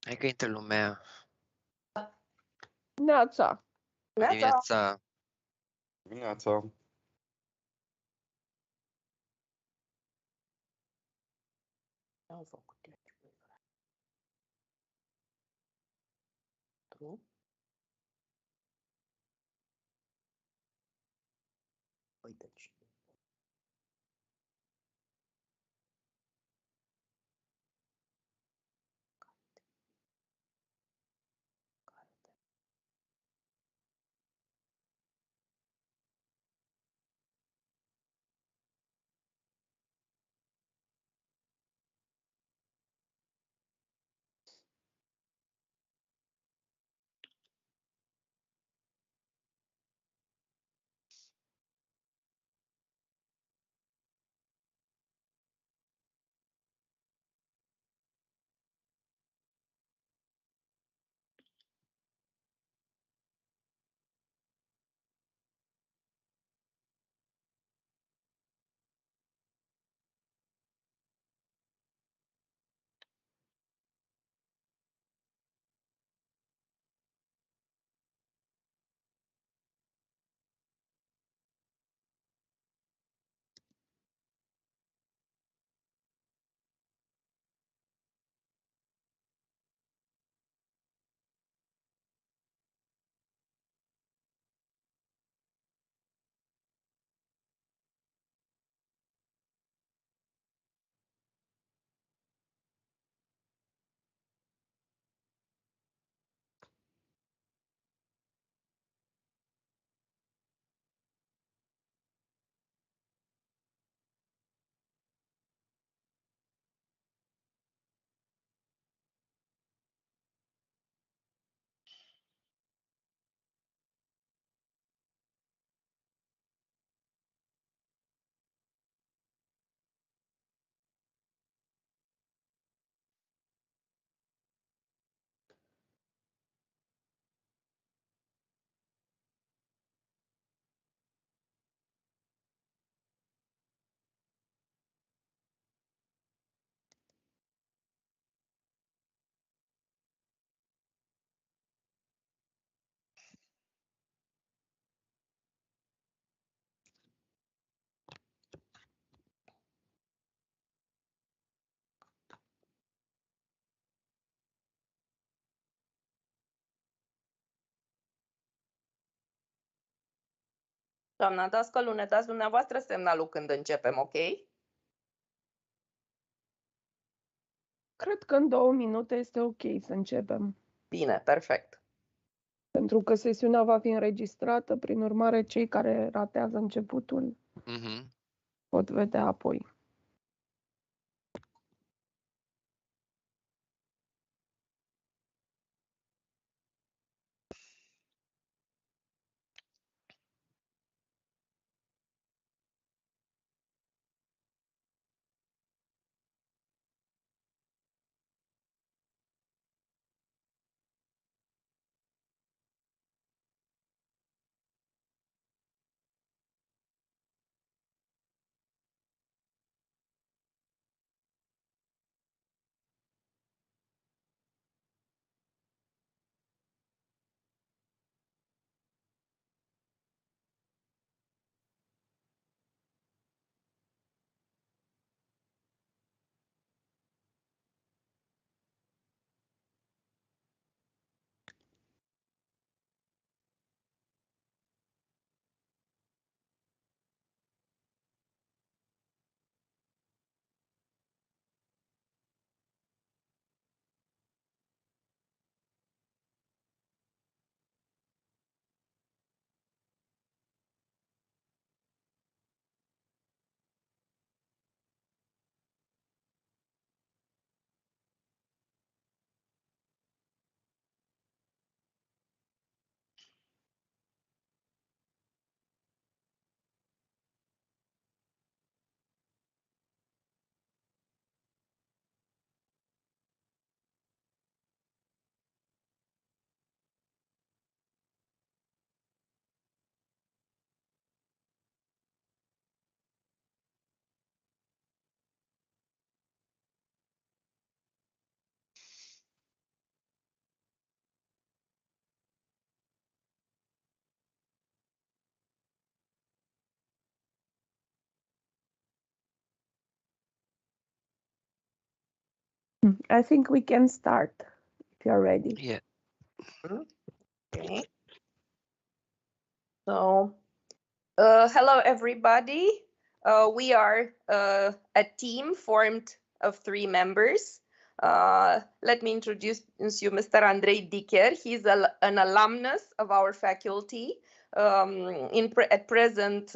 Hai că intre lumea. Neața. Dimineața. Dimineața. Au făcut tu? Uite ce. Doamna dascălu, ne dați dumneavoastră semnalul când începem, ok? Cred că în 2 minute este ok să începem. Bine, perfect. Pentru că sesiunea va fi înregistrată, prin urmare, cei care ratează începutul pot vedea apoi. I think we can start if you're ready. Yeah. Okay. So, hello everybody. We are a team formed of 3 members. Let me introduce you Mr. Andrei Dicher. He's an alumnus of our faculty, at present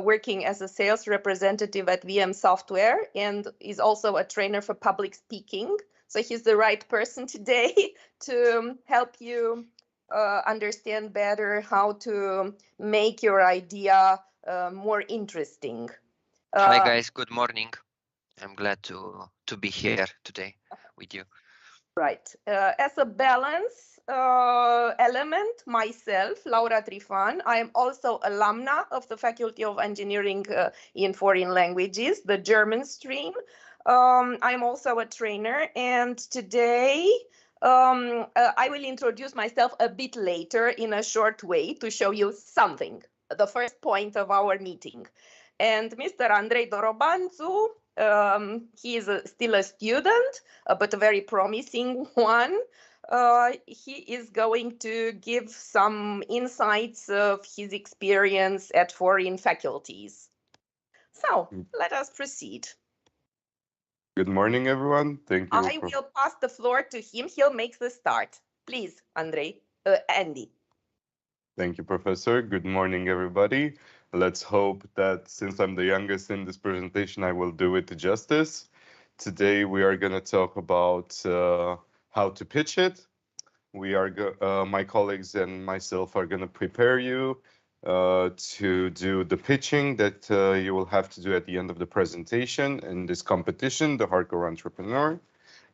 working as a sales representative at VM Software, and is also a trainer for public speaking. So he's the right person today to help you understand better how to make your idea more interesting. Hi guys, good morning. I'm glad to be here today with you. Right. As a balance element, myself, Laura Trifan, I am also alumna of the Faculty of Engineering in Foreign Languages, the German stream. I'm also a trainer, and today I will introduce myself a bit later in a short way to show you something, the first point of our meeting. And Mr. Andrei Dorobanțu, he is still a student, but a very promising one. He is going to give some insights of his experience at foreign faculties. So let us proceed. Good morning, everyone. Thank you. I will pass the floor to him. He'll make the start. Please, Andy. Thank you, Professor. Good morning, everybody. Let's hope that since I'm the youngest in this presentation, I will do it justice. Today, we are going to talk about how to pitch it. My colleagues and myself are going to prepare you to do the pitching that you will have to do at the end of the presentation in this competition, the Hardcore Entrepreneur.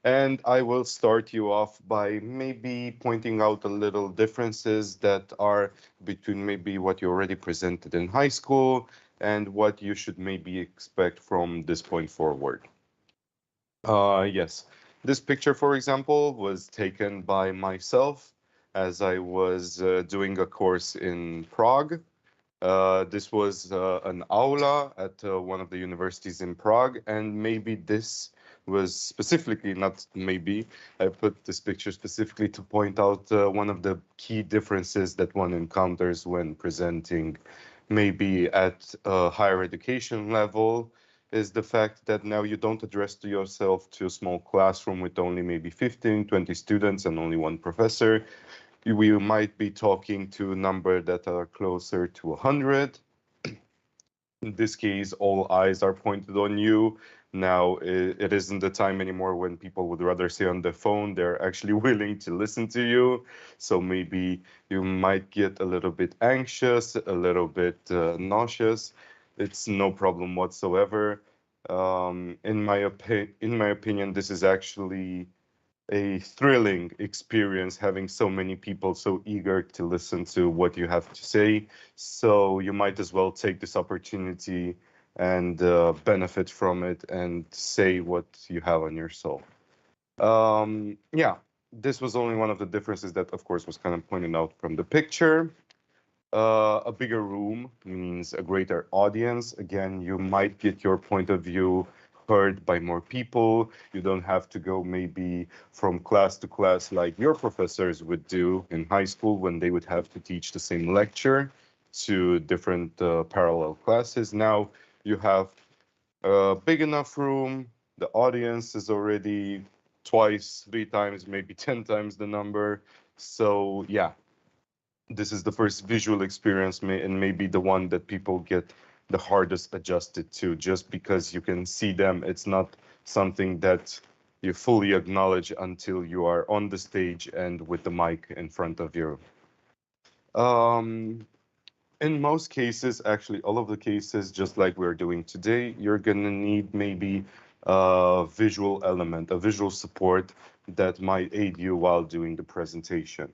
And I will start you off by maybe pointing out a little differences that are between maybe what you already presented in high school and what you should maybe expect from this point forward. Yes, this picture, for example, was taken by myself as I was doing a course in Prague. This was an aula at one of the universities in Prague, and maybe this was specifically, not maybe, I put this picture specifically to point out one of the key differences that one encounters when presenting maybe at a higher education level is the fact that now you don't address to yourself to a small classroom with only maybe 15, 20 students and only one professor. We might be talking to a number that are closer to 100. In this case, all eyes are pointed on you. Now, it isn't the time anymore when people would rather say on the phone, they're actually willing to listen to you. So maybe you might get a little bit anxious, a little bit nauseous. It's no problem whatsoever. In my opinion, this is actually a thrilling experience, having so many people so eager to listen to what you have to say. So you might as well take this opportunity and benefit from it and say what you have on your soul. Yeah, this was only one of the differences that, of course, was kind of pointed out from the picture. A bigger room means a greater audience. Again, you might get your point of view heard by more people. You don't have to go maybe from class to class like your professors would do in high school when they would have to teach the same lecture to different parallel classes. Now you have a big enough room. The audience is already twice, 3 times, maybe 10 times the number. So yeah, this is the first visual experience and maybe the one that people get the hardest adjusted to. Just because you can see them, it's not something that you fully acknowledge until you are on the stage and with the mic in front of you. In most cases, actually all of the cases, just like we're doing today, you're gonna need maybe a visual element, a visual support that might aid you while doing the presentation.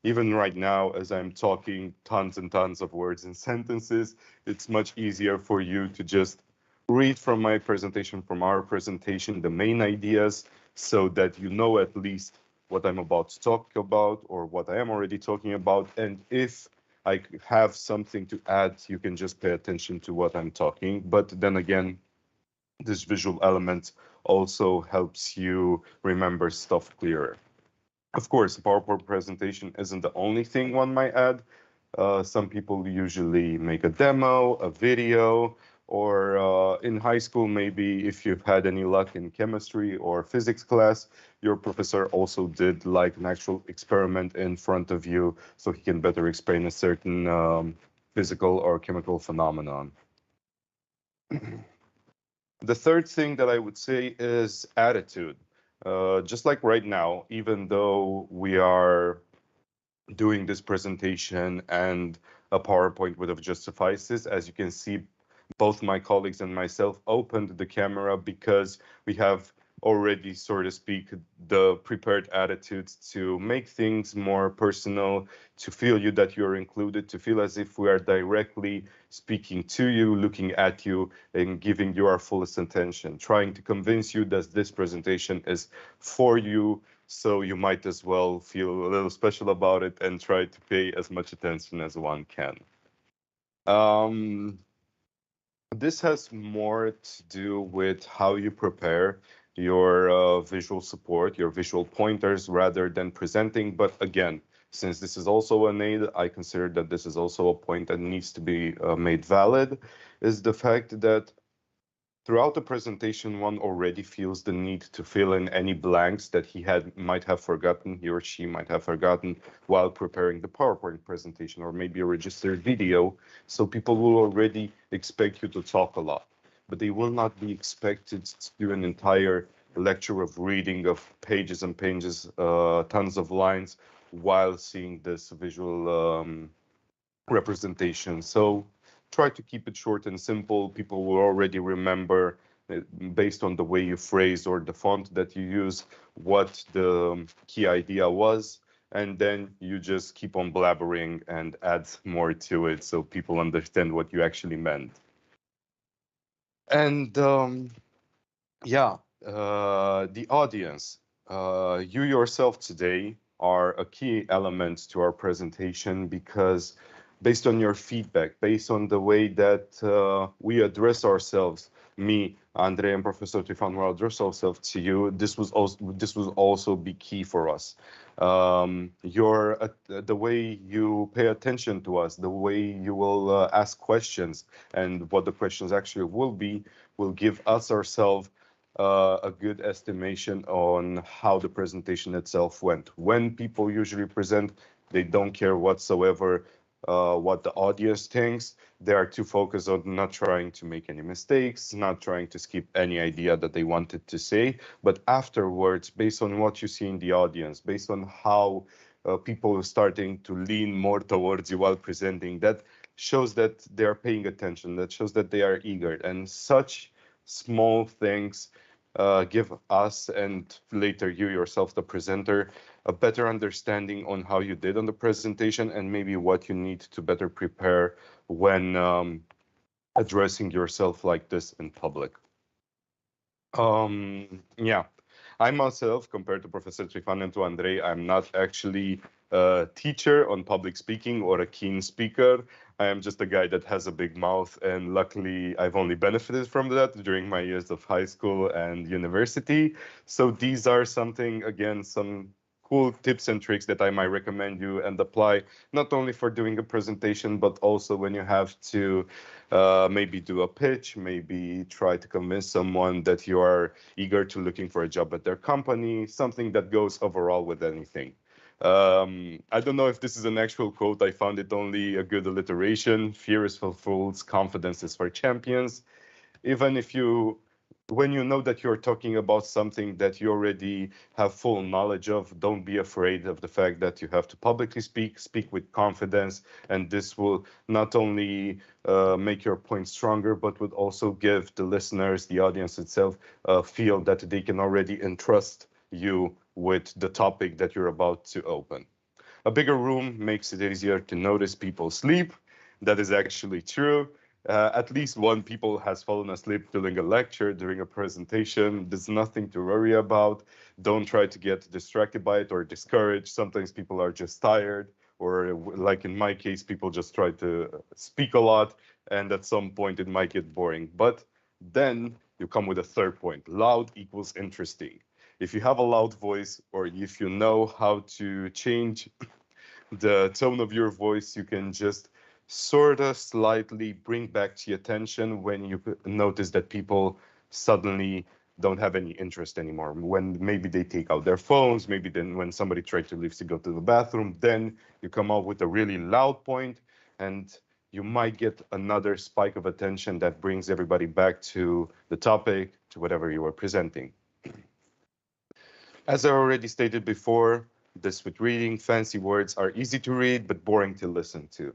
Even right now, as I'm talking tons and tons of words and sentences, it's much easier for you to just read from my presentation, from our presentation, the main ideas, so that you know at least what I'm about to talk about or what I am already talking about. And if I have something to add, you can just pay attention to what I'm talking. But then again, this visual element also helps you remember stuff clearer. Of course, a PowerPoint presentation isn't the only thing one might add. Some people usually make a demo, a video, or in high school, maybe if you've had any luck in chemistry or physics class, your professor also did like an actual experiment in front of you so he can better explain a certain physical or chemical phenomenon. The third thing that I would say is attitude. Just like right now, even though we are doing this presentation and a PowerPoint would have just suffices, as you can see, both my colleagues and myself opened the camera because we have already, so to speak, the prepared attitudes to make things more personal, to feel you that you're included, to feel as if we are directly speaking to you, looking at you, and giving you our fullest attention, trying to convince you that this presentation is for you, so you might as well feel a little special about it and try to pay as much attention as one can. This has more to do with how you prepare your visual support, your visual pointers, rather than presenting. But again, since this is also an aid, I consider that this is also a point that needs to be made valid, is the fact that throughout the presentation, one already feels the need to fill in any blanks that he or she might have forgotten while preparing the PowerPoint presentation, or maybe a registered video. So people will already expect you to talk a lot, but they will not be expected to do an entire lecture of reading of pages and pages, tons of lines, while seeing this visual representation. So try to keep it short and simple. People will already remember, based on the way you phrase or the font that you use, what the key idea was, and then you just keep on blabbering and add more to it so people understand what you actually meant. And the audience. You yourself today are a key element to our presentation, because based on your feedback, based on the way that we address ourselves, me, Andrei, and Professor Trifan will address ourselves to you, this will also be key for us. The way you pay attention to us, the way you will ask questions, and what the questions actually will give us ourselves a good estimation on how the presentation itself went. When people usually present, they don't care whatsoever what the audience thinks. They are too focused on not trying to make any mistakes, not trying to skip any idea that they wanted to say. But afterwards, based on what you see in the audience, based on how people are starting to lean more towards you while presenting, that shows that they are paying attention, that shows that they are eager. And such small things give us, and later you yourself, the presenter, a better understanding on how you did on the presentation, and maybe what you need to better prepare when addressing yourself like this in public. I myself, compared to Professor Trifan and to Andrei, I'm not actually a teacher on public speaking or a keen speaker. I am just a guy that has a big mouth, and luckily I've only benefited from that during my years of high school and university. So these are some cool tips and tricks that I might recommend you and apply, not only for doing a presentation, but also when you have to maybe do a pitch, maybe try to convince someone that you are eager to looking for a job at their company, something that goes overall with anything. I don't know if this is an actual quote. I found it only a good alliteration. Fear is for fools, confidence is for champions. Even if when you know that you're talking about something that you already have full knowledge of, don't be afraid of the fact that you have to publicly speak with confidence, and this will not only make your point stronger, but would also give the listeners, the audience itself, feel that they can already entrust you with the topic that you're about to open. A bigger room makes it easier to notice people sleep. That is actually true. At least one people has fallen asleep during a lecture, during a presentation. There's nothing to worry about. Don't try to get distracted by it or discouraged. Sometimes people are just tired, or like in my case, people just try to speak a lot, and at some point it might get boring. But then you come with a third point. Loud equals interesting. If you have a loud voice, or if you know how to change the tone of your voice, you can just sort of slightly bring back to your attention when you notice that people suddenly don't have any interest anymore. When maybe they take out their phones, maybe then when somebody tries to leave to go to the bathroom, then you come up with a really loud point, and you might get another spike of attention that brings everybody back to the topic, to whatever you were presenting. As I already stated before, this with reading, fancy words are easy to read, but boring to listen to.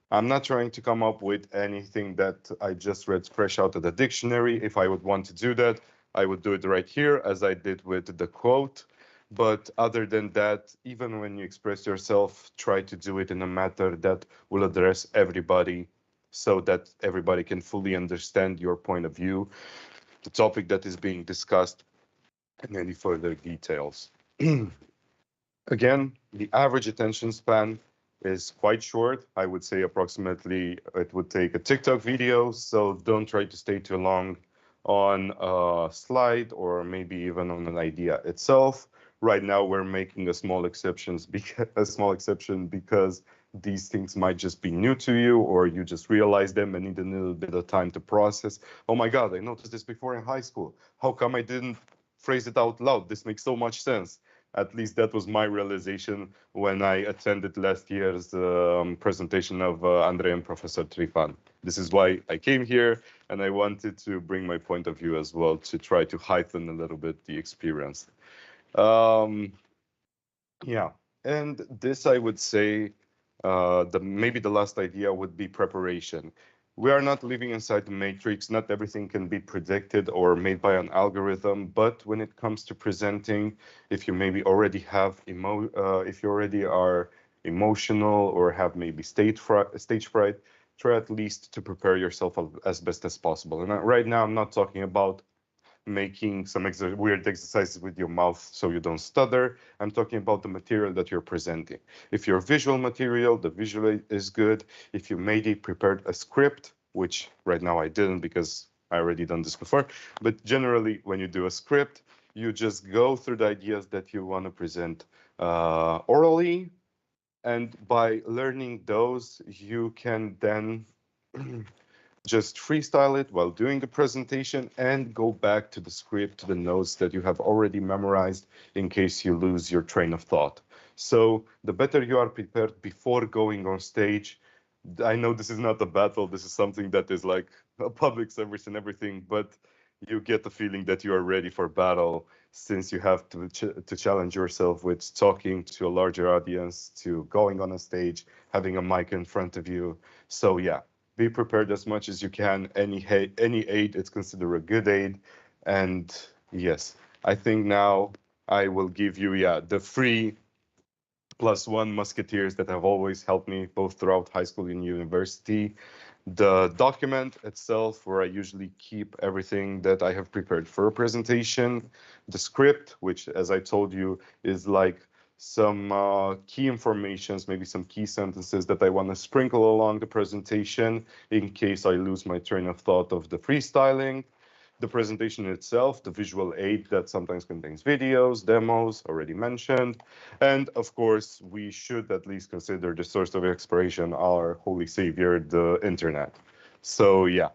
I'm not trying to come up with anything that I just read fresh out of the dictionary. If I would want to do that, I would do it right here, as I did with the quote. But other than that, even when you express yourself, try to do it in a manner that will address everybody, so that everybody can fully understand your point of view, the topic that is being discussed, and any further details. Again, the average attention span is quite short. I would say approximately it would take a TikTok video, so don't try to stay too long on a slide or maybe even on an idea itself. Right now, we're making a small exception because these things might just be new to you, or you just realize them and need a little bit of time to process. Oh my God, I noticed this before in high school. How come I didn't phrase it out loud? This makes so much sense. At least that was my realization when I attended last year's presentation of Andrei and Professor Trifan. This is why I came here, and I wanted to bring my point of view as well to try to heighten a little bit the experience. Yeah, and this I would say, maybe the last idea would be preparation. We are not living inside the matrix. Not everything can be predicted or made by an algorithm. But when it comes to presenting, if you maybe already have if you already are emotional or have maybe stage fright, try at least to prepare yourself as best as possible. And right now, I'm not talking about making some weird exercises with your mouth so you don't stutter. I'm talking about the material that you're presenting. If you're visual material, the visual is good. If you maybe prepared a script, which right now I didn't because I already done this before, but generally when you do a script, you just go through the ideas that you want to present orally, and by learning those, you can then just freestyle it while doing the presentation and go back to the script, to the notes that you have already memorized in case you lose your train of thought. So the better you are prepared before going on stage. I know this is not a battle, this is something that is like a public service and everything, but you get the feeling that you are ready for battle, since you have to challenge yourself with talking to a larger audience, to going on a stage, having a mic in front of you. So yeah, be prepared as much as you can. Any aid is considered a good aid. And yes, I think now I will give you, the free +1 musketeers that have always helped me both throughout high school and university. The document itself, where I usually keep everything that I have prepared for a presentation. The script, which, as I told you, is like some key informations, maybe some key sentences that I want to sprinkle along the presentation in case I lose my train of thought of the freestyling. The presentation itself, the visual aid that sometimes contains videos, demos, already mentioned. And of course, we should at least consider the source of inspiration, our holy savior, the internet. So yeah,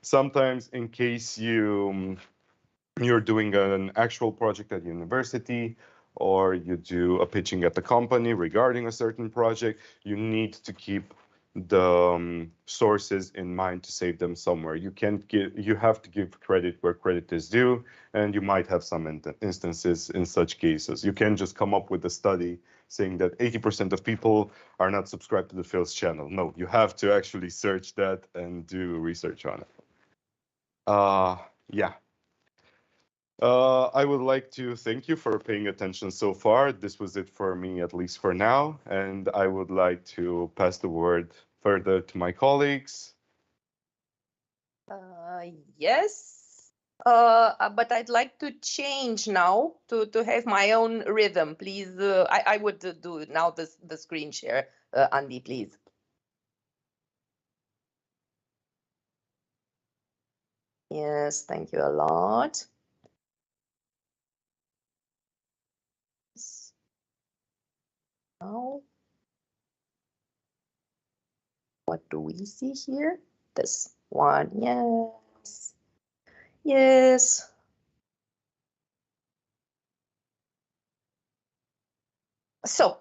sometimes in case you're doing an actual project at university, or you do a pitching at the company regarding a certain project, you need to keep the sources in mind to save them somewhere. You have to give credit where credit is due, and you might have some instances in such cases. You can't just come up with a study saying that 80% of people are not subscribed to the Phil's channel. No, you have to actually search that and do research on it. Yeah. I would like to thank you for paying attention so far. This was it for me, at least for now. And I would like to pass the word further to my colleagues. Yes, but I'd like to change now to have my own rhythm. Please, I would do now the screen share. Andy, please. Yes, thank you a lot. Now, what do we see here? This one, yes. Yes. So,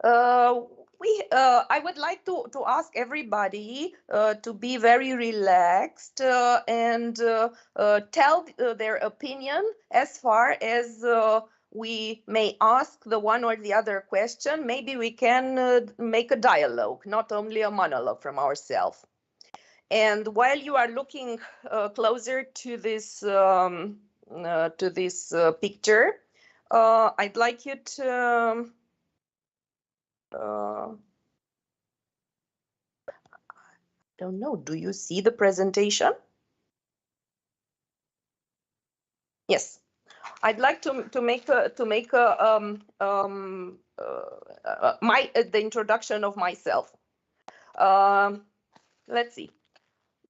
I would like to ask everybody to be very relaxed and tell their opinion as far as we may ask the one or the other question. Maybe we can make a dialogue, not only a monologue from ourselves. And while you are looking closer to this picture, I'd like you to don't know. Do you see the presentation? Yes. I'd like to make the introduction of myself. Let's see.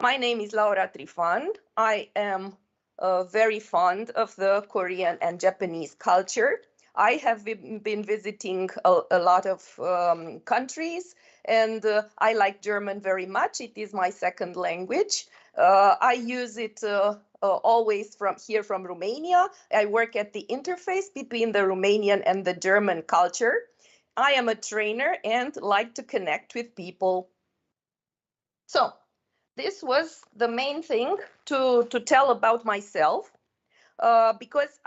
My name is Laura Trifan. I am very fond of the Korean and Japanese culture. I have been visiting a lot of countries, and I like German very much. It is my second language. I use it always from Romania. I work at the interface between the Romanian and the German culture. I am a trainer and like to connect with people. So this was the main thing to tell about myself, because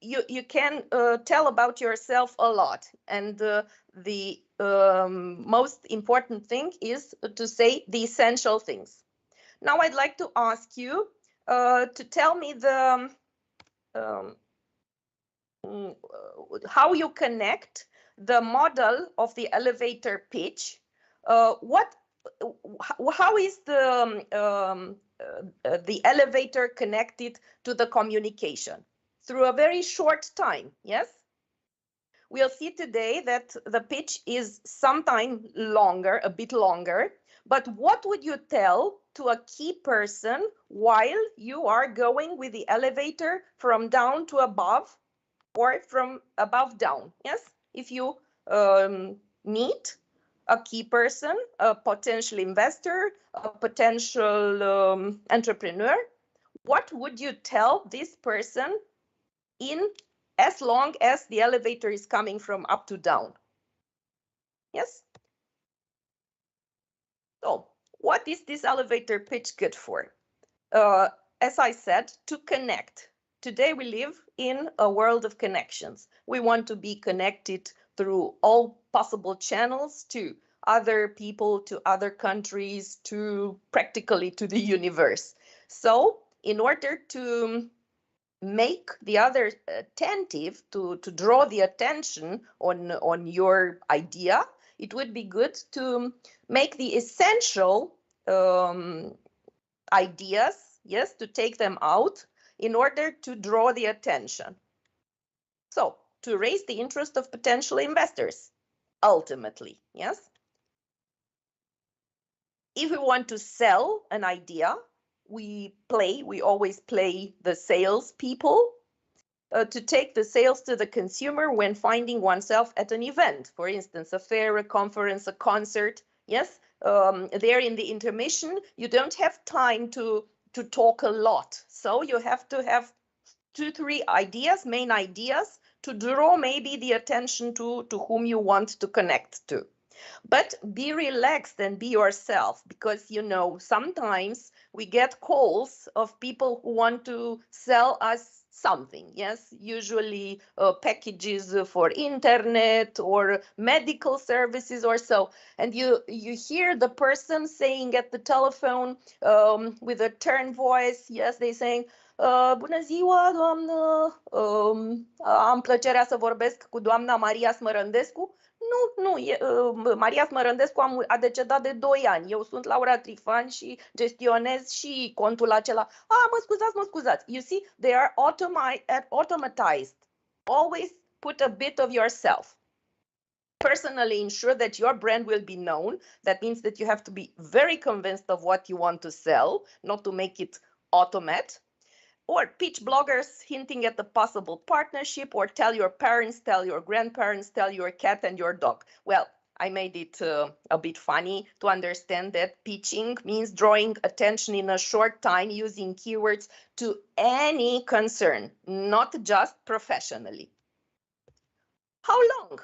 you can tell about yourself a lot, and the most important thing is to say the essential things. Now I'd like to ask you to tell me how you connect the model of the elevator pitch. How is the elevator connected to the communication? Through a very short time, yes? We'll see today that the pitch is sometimes longer, a bit longer, but what would you tell to a key person while you are going with the elevator from down to above or from above down, yes? If you meet a key person, a potential investor, a potential entrepreneur, what would you tell this person in as long as the elevator is coming from up to down? Yes? So, what is this elevator pitch good for? As I said, to connect. Today we live in a world of connections. We want to be connected through all possible channels to other people, to other countries, to practically to the universe. So in order to make the other attentive, to draw the attention on your idea, it would be good to make the essential ideas, yes, to take them out in order to draw the attention. So to raise the interest of potential investors, ultimately, yes. If we want to sell an idea, we always play the sales people to take the sales to the consumer when finding oneself at an event, for instance, a fair, a conference, a concert, yes. There in the intermission, you don't have time to talk a lot. So you have to have 2-3 ideas, main ideas, to draw maybe the attention to whom you want to connect to. But be relaxed and be yourself, because, you know, sometimes we get calls of people who want to sell us something, yes, usually packages for internet or medical services or so, and you hear the person saying at the telephone with a turned voice, yes, they saying, bună ziua, doamnă, am plăcerea să vorbesc cu doamna Maria Smărândescu. Nu, Maria Smărândescu a decedat de 2 ani. Eu sunt Laura Trifan și gestionez și contul acela. Mă scuzați. You see, they are automatized. Always put a bit of yourself. Personally ensure that your brand will be known. That means that you have to be very convinced of what you want to sell, not to make it automate, or pitch bloggers hinting at a possible partnership, or tell your parents, tell your grandparents, tell your cat and your dog. Well, I made it a bit funny to understand that pitching means drawing attention in a short time using keywords to any concern, not just professionally. How long?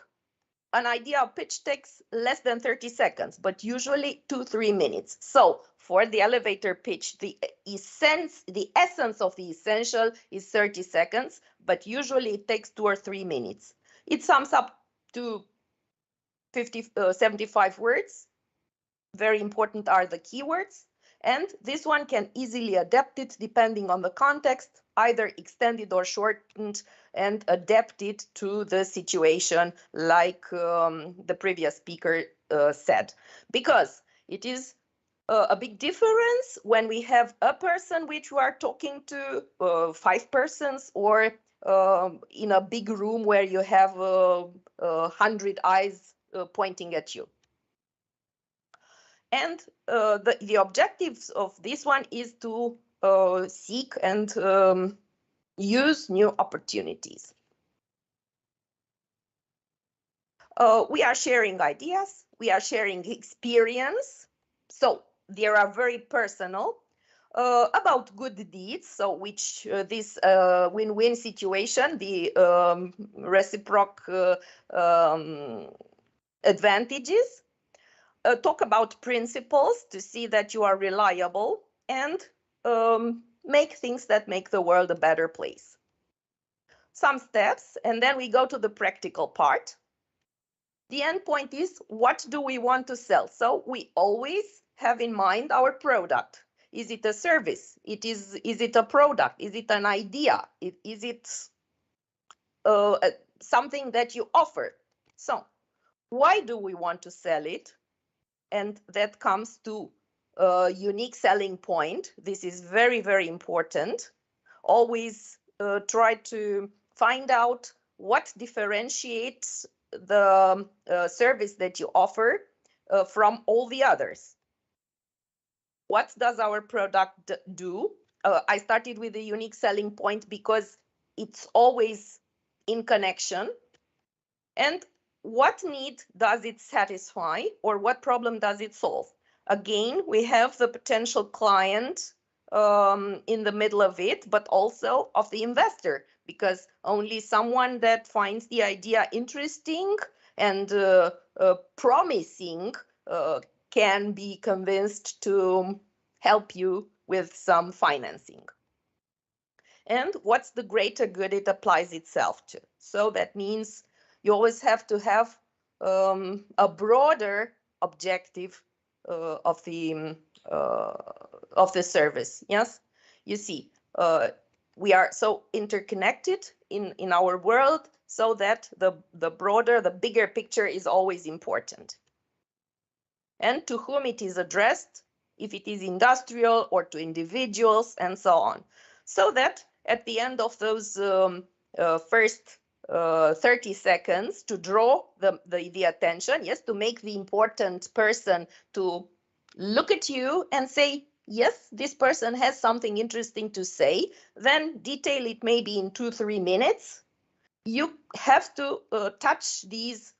An idea pitch takes less than 30 seconds, but usually 2-3 minutes. So for the elevator pitch, the essence of the essential is 30 seconds, but usually it takes 2 or 3 minutes. It sums up to 75 words. Very important are the keywords. And this one can easily adapt it depending on the context, either extended or shortened, and adapt it to the situation, like the previous speaker said. Because it is a big difference when we have a person which we are talking to, 5 persons, or in a big room where you have 100 eyes pointing at you. And the objectives of this one is to seek and use new opportunities. We are sharing ideas, we are sharing experience, so they are very personal, about good deeds, so which this win-win situation, the reciprocal advantages. Talk about principles to see that you are reliable, and make things that make the world a better place. Some steps, and then we go to the practical part. The end point is, what do we want to sell? So we always have in mind our product. Is it a service? Is it a product? Is it an idea? Is it something that you offer? So why do we want to sell it? And that comes to a unique selling point. This is very, very important. Always try to find out what differentiates the service that you offer from all the others. What does our product do? I started with a unique selling point because it's always in connection. And what need does it satisfy, or what problem does it solve? Again, we have the potential client in the middle of it, but also of the investor, because only someone that finds the idea interesting and promising can be convinced to help you with some financing. And what's the greater good it applies itself to? So that means you always have to have a broader objective of the service. Yes, you see, we are so interconnected in our world, so that the broader, the bigger picture is always important. And to whom it is addressed, if it is industrial or to individuals, and so on. So that at the end of those first 30 seconds, to draw the attention, yes, to make the important person to look at you and say, yes, this person has something interesting to say, then detail it maybe in 2-3 minutes. You have to touch these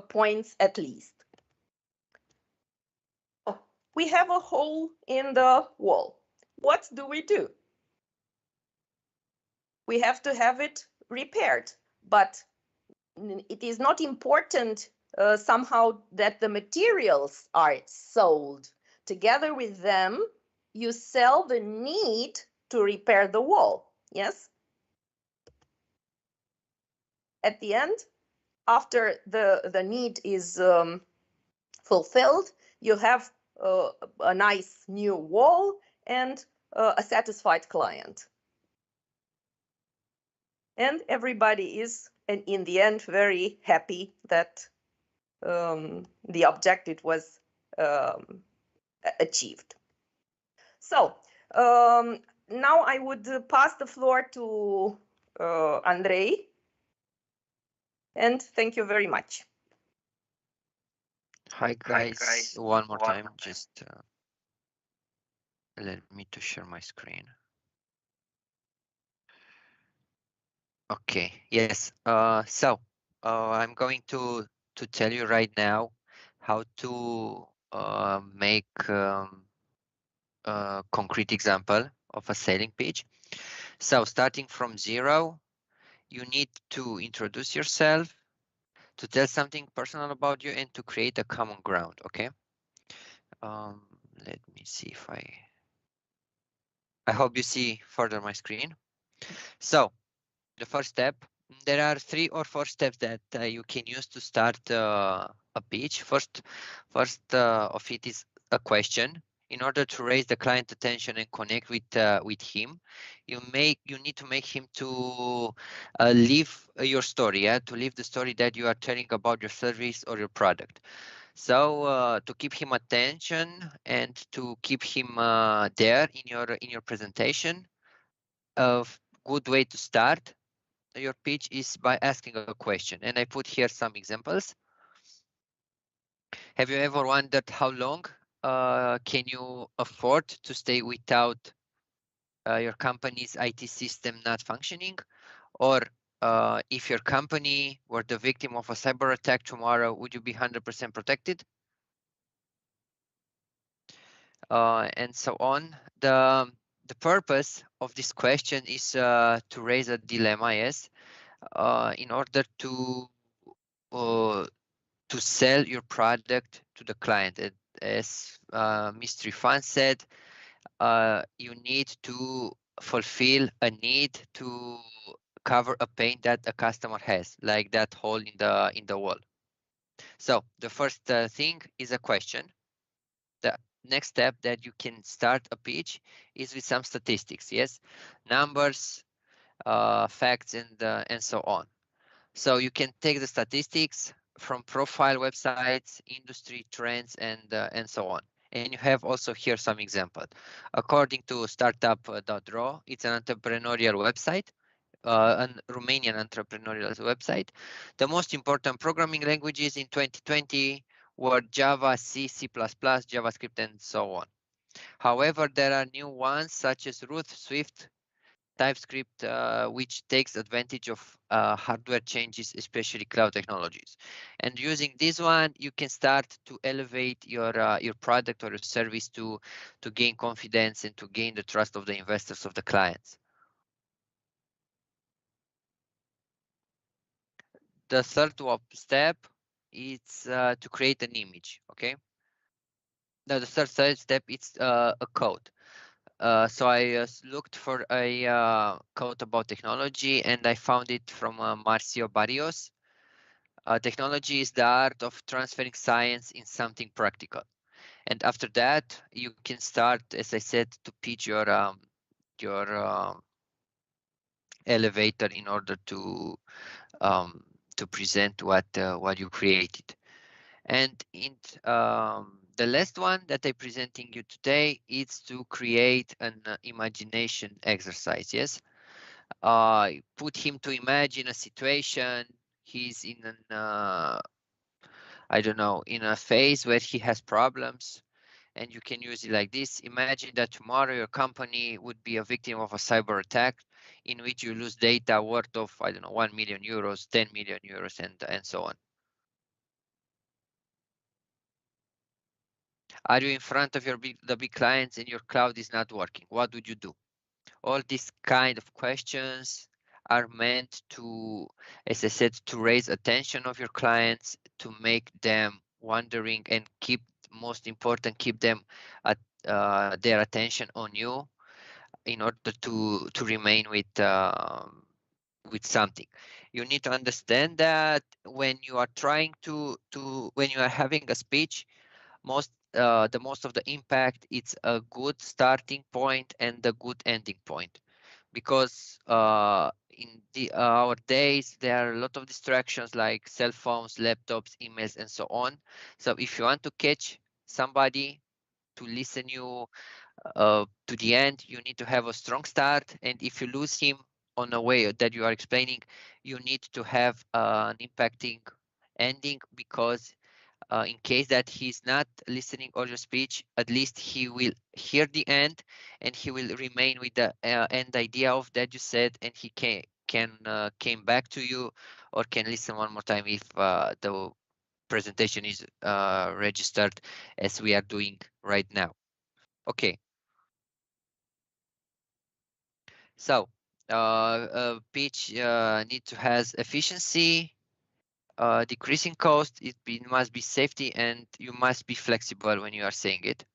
points at least. Oh, we have a hole in the wall. What do? We have to have it repaired, but it is not important somehow that the materials are sold. Together with them, you sell the need to repair the wall. Yes? At the end, after the need is fulfilled, you have a nice new wall and a satisfied client. And everybody is, in the end, very happy that the objective was achieved. So now I would pass the floor to Andrei. And thank you very much. Hi guys, one more time, just let me to share my screen. Okay, yes. I'm going to tell you right now how to make a concrete example of a selling pitch. So starting from zero, you need to introduce yourself, to tell something personal about you, and to create a common ground. Okay. Let me see if I hope you see further my screen. So the first step, there are 3 or 4 steps that you can use to start a pitch. First of it is a question. In order to raise the client attention and connect with him, you need to make him to live your story, to live the story that you are telling about your service or your product. So to keep him attention and to keep him there in your presentation, a good way to start your pitch is by asking a question. And I put here some examples. Have you ever wondered how long can you afford to stay without your company's IT system not functioning? Or if your company were the victim of a cyber attack tomorrow, would you be 100% protected? And so on. The purpose of this question is to raise a dilemma, yes, in order to sell your product to the client. As Mr. Fan said, you need to fulfill a need to cover a pain that a customer has, like that hole in the wall. So the first thing is a question. The next step that you can start a pitch is with some statistics, yes, numbers, facts, and so on. So you can take the statistics from profile websites, industry trends, and so on. And you have also here some examples. According to startup.ro, it's an entrepreneurial website, a Romanian entrepreneurial website. The most important programming languages in 2020 were Java, C, C++, JavaScript, and so on. However, there are new ones such as Root, Swift, TypeScript, which takes advantage of hardware changes, especially cloud technologies. And using this one, you can start to elevate your product or your service to gain confidence and to gain the trust of the investors, of the clients. The third step is to create an image. Okay. Now the third step is a code. So I looked for a quote about technology, and I found it from Marcio Barrios. Technology is the art of transferring science in something practical. And after that, you can start, as I said, to pitch your elevator in order to present what you created. And in the last one that I'm presenting you today is to create an imagination exercise. Yes, put him to imagine a situation. He's in an I don't know, in a phase where he has problems, and you can use it like this. Imagine that tomorrow your company would be a victim of a cyber attack in which you lose data worth of, I don't know, 1 million euros, 10 million euros, and so on. Are you in front of the big clients and your cloud is not working? What would you do? All these kind of questions are meant to, as I said, to raise attention of your clients, to make them wondering, and most important, keep them at their attention on you in order to remain with something. You need to understand that when you are trying when you are having a speech, the most of the impact, it's a good starting point and a good ending point, because in our days there are a lot of distractions like cell phones, laptops, emails, and so on. So if you want to catch somebody to listen you to the end, you need to have a strong start, and if you lose him on a way that you are explaining, you need to have an impacting ending, because in case that he's not listening all your speech, at least he will hear the end and he will remain with the end idea of that you said, and he can can came back to you, or can listen one more time if the presentation is registered as we are doing right now. Okay. So pitch need to has efficiency, decreasing cost. It must be safety, and you must be flexible when you are saying it.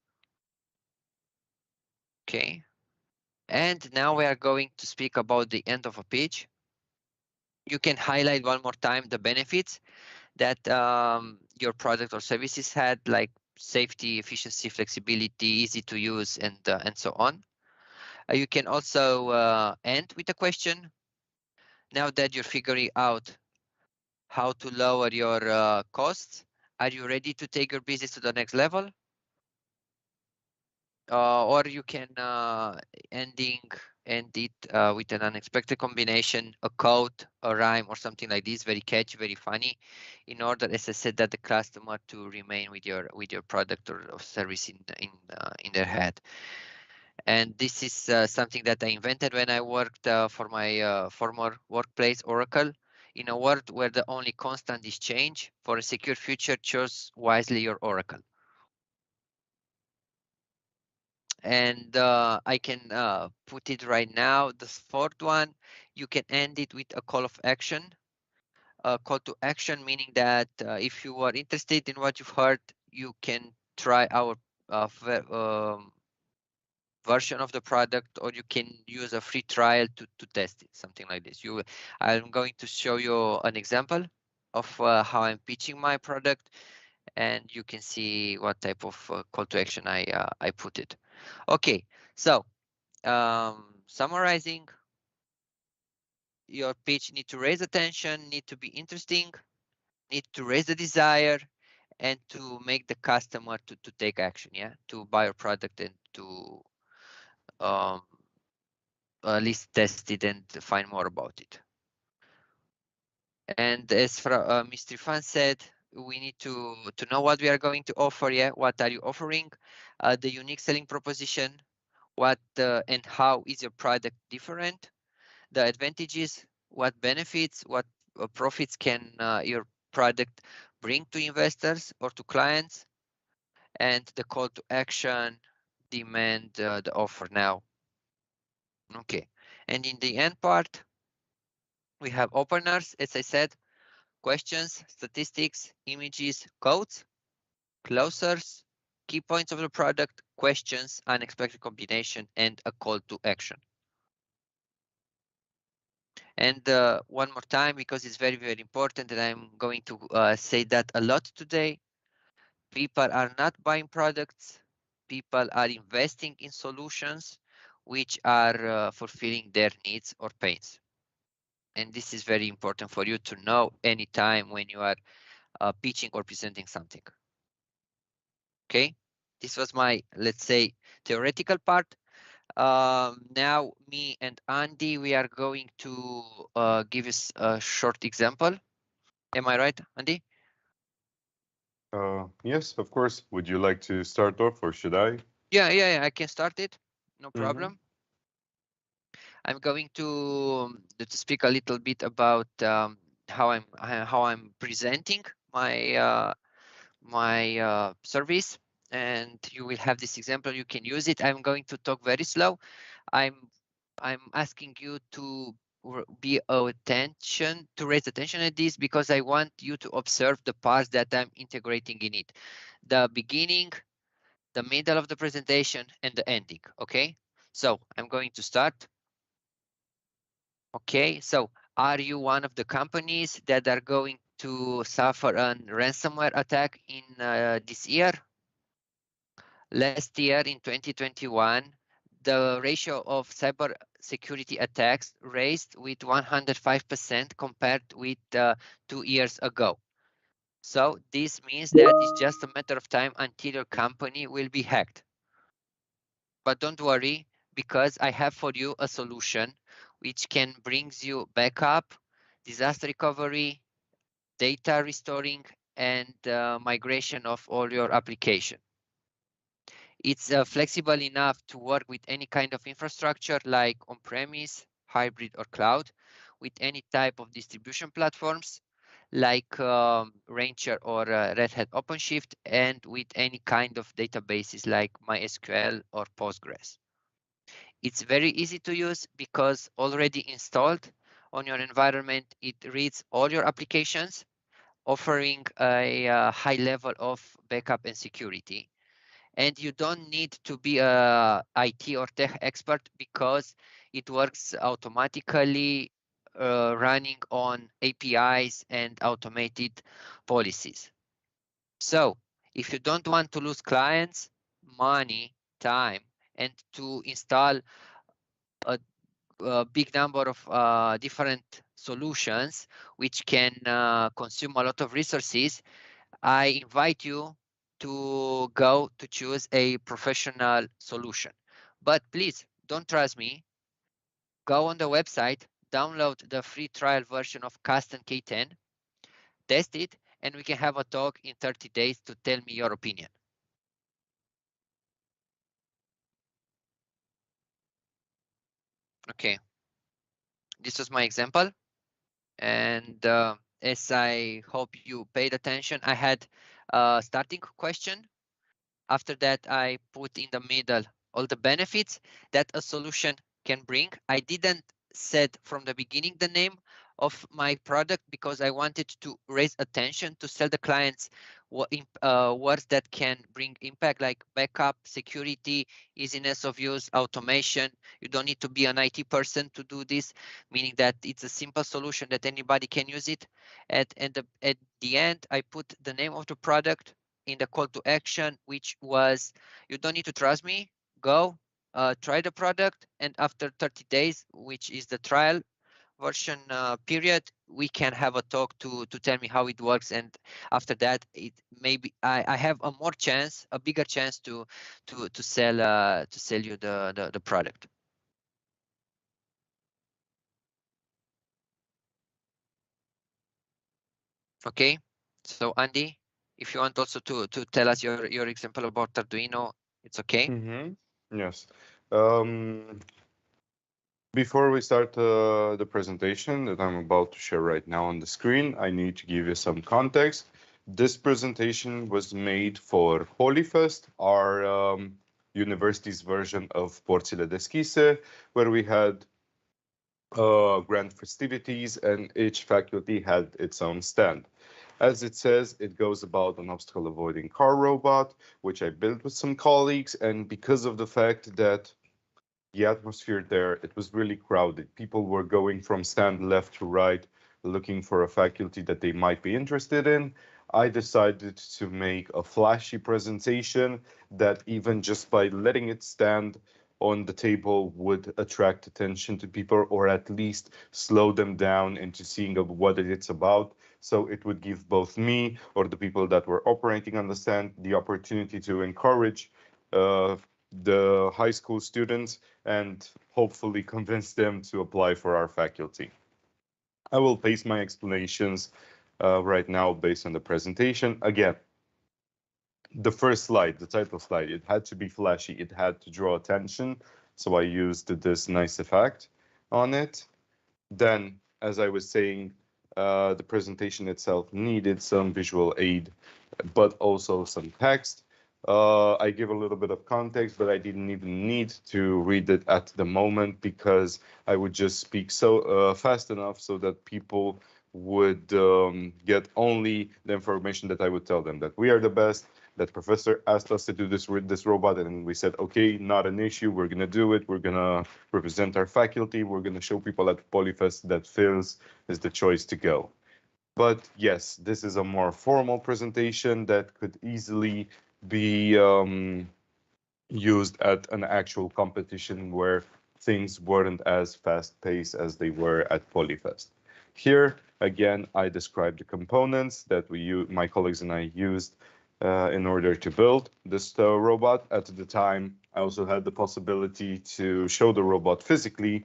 Okay. And now we are going to speak about the end of a pitch. You can highlight one more time the benefits that your product or services had, like safety, efficiency, flexibility, easy to use, and so on. You can also end with a question. Now that you're figuring out how to lower your costs, are you ready to take your business to the next level? Or you can end it with an unexpected combination, a quote, a rhyme, or something like this, very catchy, very funny, in order, as I said, that the customer to remain with your product or service in their head. And this is something that I invented when I worked for my former workplace, Oracle. In a world where the only constant is change, for a secure future, choose wisely your Oracle. And I can put it right now. The fourth one, you can end it with a call of action. A call to action, meaning that if you are interested in what you've heard, you can try our version of the product, or you can use a free trial to test it, something like this. I'm going to show you an example of how I'm pitching my product, and you can see what type of call to action I put it. Okay, so summarizing, your pitch need to raise attention, need to be interesting, need to raise the desire, and to make the customer to take action, yeah, to buy your product and to at least test it and find more about it. And as Mr. Fan said, we need to know what we are going to offer. Yeah, what are you offering? The unique selling proposition. What and how is your product different? The advantages, what benefits, what profits can your product bring to investors or to clients, and the call to action, demand the offer now. Okay, and in the end part, we have openers, as I said, questions, statistics, images, codes, closers, key points of the product, questions, unexpected combination, and a call to action. And one more time, because it's very, very important, and I'm going to say that a lot today, people are not buying products, people are investing in solutions which are fulfilling their needs or pains. And this is very important for you to know anytime when you are pitching or presenting something. Okay, this was my, let's say, theoretical part. Now me and Andy, we are going to give us a short example. Am I right, Andy? Yes, of course. Would you like to start off, or should I? Yeah, I can start it. No problem. I'm going to speak a little bit about how I'm presenting my my service, and you will have this example. You can use it. I'm going to talk very slow. I'm asking you to be attention, to raise attention at this, because I want you to observe the parts that I'm integrating in it. The beginning, the middle of the presentation, and the ending. Okay, so I'm going to start. Okay, so are you one of the companies that are going to suffer a ransomware attack in this year? Last year in 2021, the ratio of cyber security attacks raised with 105% compared with 2 years ago. So this means that it's just a matter of time until your company will be hacked. But don't worry, because I have for you a solution which can bring you backup, disaster recovery, data restoring, and migration of all your application. It's flexible enough to work with any kind of infrastructure, like on-premise, hybrid, or cloud. with any type of distribution platforms like Rancher or Red Hat OpenShift, and with any kind of databases like MySQL or Postgres. It's very easy to use because already installed on your environment, it reads all your applications, offering a high level of backup and security. And you don't need to be a IT or tech expert because it works automatically, running on APIs and automated policies. So if you don't want to lose clients, money, time, and to install a big number of different solutions which can consume a lot of resources, I invite you to go to choose a professional solution. But please don't trust me. Go on the website, download the free trial version of Custom K10, test it, and we can have a talk in 30 days to tell me your opinion. Okay, this was my example. And as I hope you paid attention, I had a starting question. After that, I put in the middle all the benefits that a solution can bring. I didn't set from the beginning the name of my product because I wanted to raise attention to sell the clients words that can bring impact, like backup, security, easiness of use, automation. You don't need to be an IT person to do this, meaning that it's a simple solution that anybody can use it. At the end, I put the name of the product in the call to action, which was, you don't need to trust me, go try the product, and after 30 days, which is the trial version period, we can have a talk to tell me how it works, and after that, it maybe I have a bigger chance to sell you the product. Okay, so Andy, if you want also to tell us your example about Arduino, it's okay. Yes. Before we start the presentation that I'm about to share right now on the screen, I need to give you some context. This presentation was made for Polifest, our university's version of Porțile Deschise, where we had grand festivities and each faculty had its own stand. As it says, it goes about an obstacle avoiding car robot, which I built with some colleagues, and because of the fact that the atmosphere there, it was really crowded. People were going from stand left to right, looking for a faculty that they might be interested in. I decided to make a flashy presentation that even just by letting it stand on the table would attract attention to people, or at least slow them down into seeing of what it's about. So it would give both me or the people that were operating on the stand the opportunity to encourage the high school students and hopefully convince them to apply for our faculty. I will paste my explanations right now based on the presentation. Again, the first slide, the title slide, it had to be flashy, it had to draw attention, so I used this nice effect on it. Then, as I was saying, the presentation itself needed some visual aid, but also some text. I give a little bit of context, but I didn't even need to read it at the moment because I would just speak so fast enough so that people would get only the information that I would tell them, that we are the best, that professor asked us to do this with this robot, and we said, okay, not an issue, we're gonna do it, we're gonna represent our faculty, we're gonna show people at Polifest that Phil's is the choice to go. But yes, this is a more formal presentation that could easily be used at an actual competition where things weren't as fast-paced as they were at Polifest. Here, again, I described the components that my colleagues and I used in order to build this robot. At the time, I also had the possibility to show the robot physically,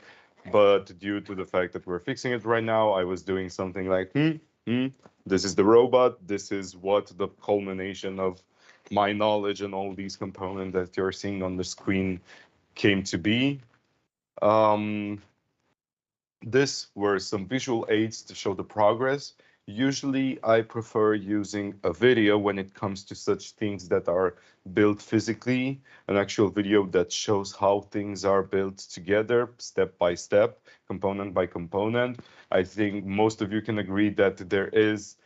but due to the fact that we're fixing it right now, I was doing something like, this is the robot, this is what the culmination of my knowledge and all these components that you're seeing on the screen came to be. This were some visual aids to show the progress. Usually I prefer using a video when it comes to such things that are built physically, an actual video that shows how things are built together, step by step, component by component. I think most of you can agree that there is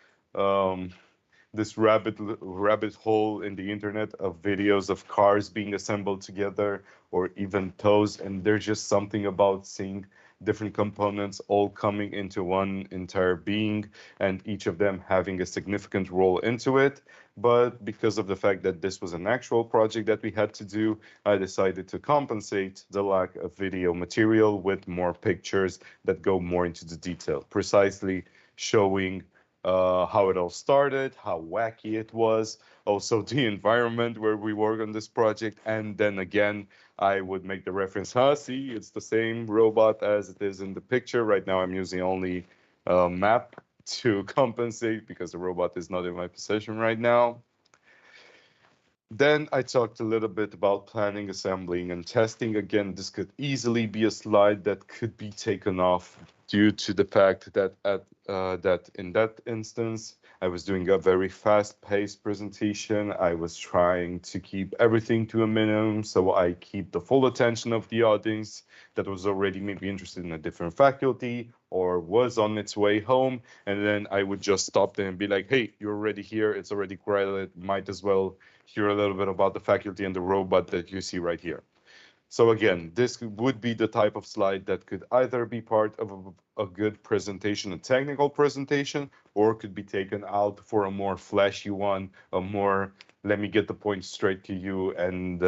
this rabbit hole in the internet of videos of cars being assembled together, or even toes, and there's just something about seeing different components all coming into one entire being, and each of them having a significant role into it. But because of the fact that this was an actual project that we had to do, I decided to compensate the lack of video material with more pictures that go more into the detail, precisely showing how it all started, how wacky it was, also the environment where we work on this project, and then again, I would make the reference, see, it's the same robot as it is in the picture. Right now I'm using only a map to compensate because the robot is not in my possession right now. Then I talked a little bit about planning, assembling, and testing. Again, this could easily be a slide that could be taken off due to the fact that that in that instance, I was doing a very fast-paced presentation. I was trying to keep everything to a minimum, so I keep the full attention of the audience that was already maybe interested in a different faculty or was on its way home, and then I would just stop them and be like, hey, you're already here, it's already crowded, might as well hear a little bit about the faculty and the robot that you see right here. So again, this would be the type of slide that could either be part of a good presentation, a technical presentation, or could be taken out for a more flashy one, a more, let me get the point straight to you and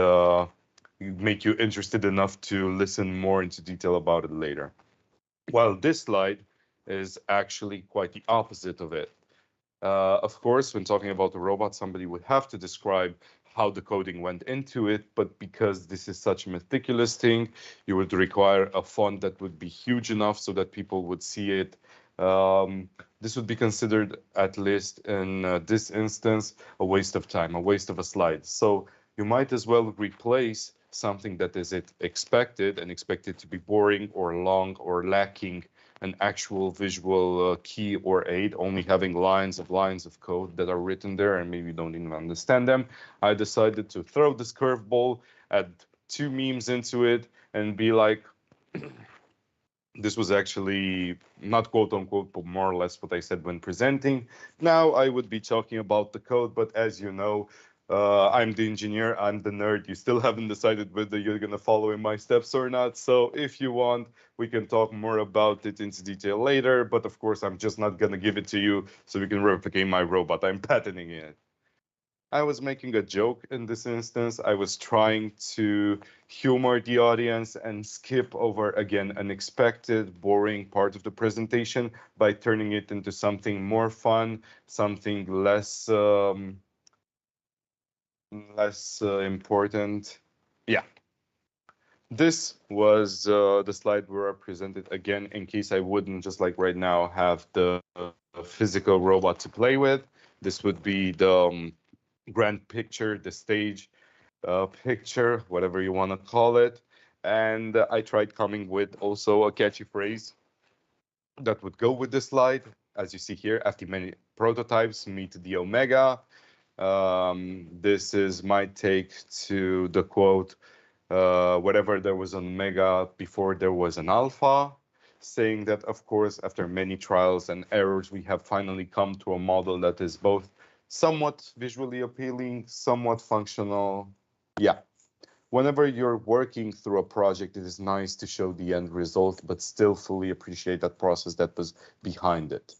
make you interested enough to listen more into detail about it later. While this slide is actually quite the opposite of it. Of course, when talking about a robot, somebody would have to describe how the coding went into it, but because this is such a meticulous thing, you would require a font that would be huge enough so that people would see it. This would be considered, at least in this instance, a waste of time, a waste of a slide. So you might as well replace something that is expected and expected to be boring or long or lacking an actual visual key or aid, only having lines of code that are written there and maybe don't even understand them. I decided to throw this curveball, add 2 memes into it, and be like, this was actually not quote unquote, but more or less what I said when presenting. Now I would be talking about the code, but as you know, I'm the engineer, I'm the nerd. You still haven't decided whether you're going to follow in my steps or not. So if you want, we can talk more about it into detail later. But of course, I'm just not going to give it to you so we can replicate my robot. I'm patenting it. I was making a joke in this instance. I was trying to humor the audience and skip over, again, an expected boring part of the presentation by turning it into something more fun, something less important. Yeah. This was the slide where I presented again, in case I wouldn't just like right now have the physical robot to play with. This would be the grand picture, the stage picture, whatever you want to call it. And I tried coming with also a catchy phrase that would go with the slide. As you see here, after many prototypes, meet the Omega. This is my take to the quote, whatever there was an Omega before there was an Alpha, saying that, of course, after many trials and errors, we have finally come to a model that is both somewhat visually appealing, somewhat functional. Yeah. Whenever you're working through a project, it is nice to show the end result, but still fully appreciate that process that was behind it.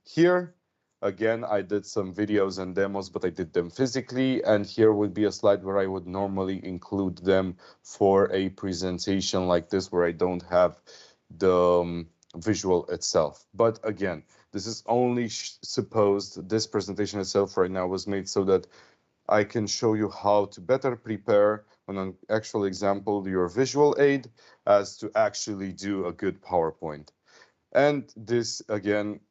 Here, again, I did some videos and demos, but I did them physically. And here would be a slide where I would normally include them for a presentation like this, where I don't have the visual itself. But again, this is only supposed, this presentation itself right now was made so that I can show you how to better prepare on an actual example your visual aid as to actually do a good PowerPoint. And this, again,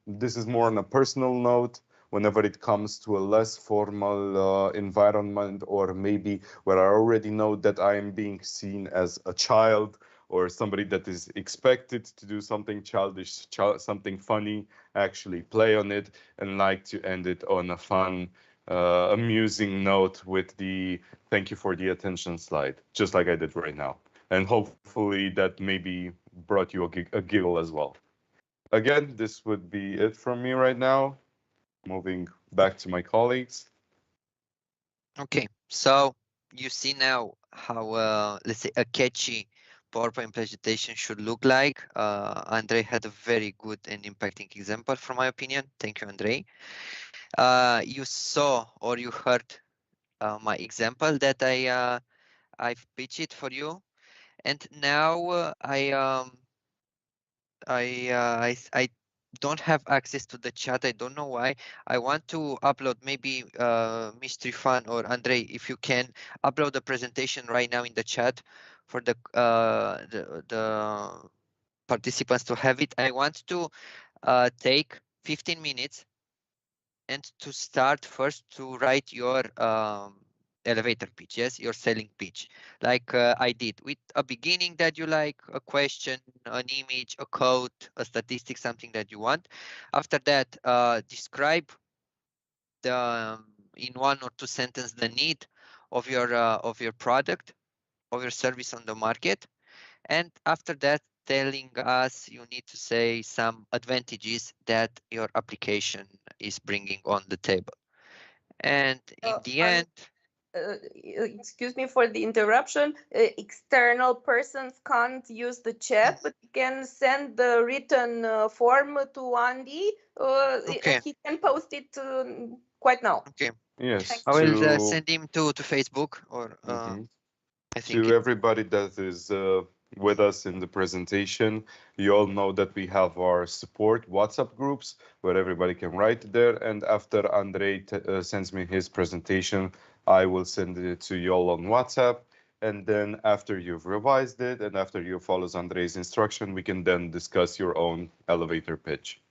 this is more on a personal note. Whenever it comes to a less formal environment, or maybe where I already know that I am being seen as a child or somebody that is expected to do something childish, something funny, actually play on it, and like to end it on a fun, amusing note with the thank you for the attention slide, just like I did right now. And hopefully that maybe brought you a giggle as well. Again, this would be it from me right now. Moving back to my colleagues. Okay, so you see now how, let's say, a catchy PowerPoint presentation should look like. Andrei had a very good and impacting example, from my opinion. Thank you, Andrei. You saw or you heard my example that I've pitched for you, and now I don't have access to the chat. I don't know why. I want to upload, maybe Mr. Fan or Andrei, if you can upload the presentation right now in the chat for the participants to have it. I want to take 15 minutes and to start first to write your elevator pitch, yes, your selling pitch, like I did, with a beginning that you like, a question, an image, a code, a statistic, something that you want. After that, describe the in 1 or 2 sentences the need of your product, of your service on the market, and after that, telling us you need to say some advantages that your application is bringing on the table. And in the end, excuse me for the interruption, external persons can't use the chat, but you can send the written form to Andy. okay. He can post it quite now. Okay. Yes. I will send him to Facebook, or I think to everybody that is with us in the presentation. You all know that we have our support WhatsApp groups where everybody can write there. And after Andrei sends me his presentation, I will send it to you all on WhatsApp. And then after you've revised it and after you follow Andrei's instruction, we can then discuss your own elevator pitch.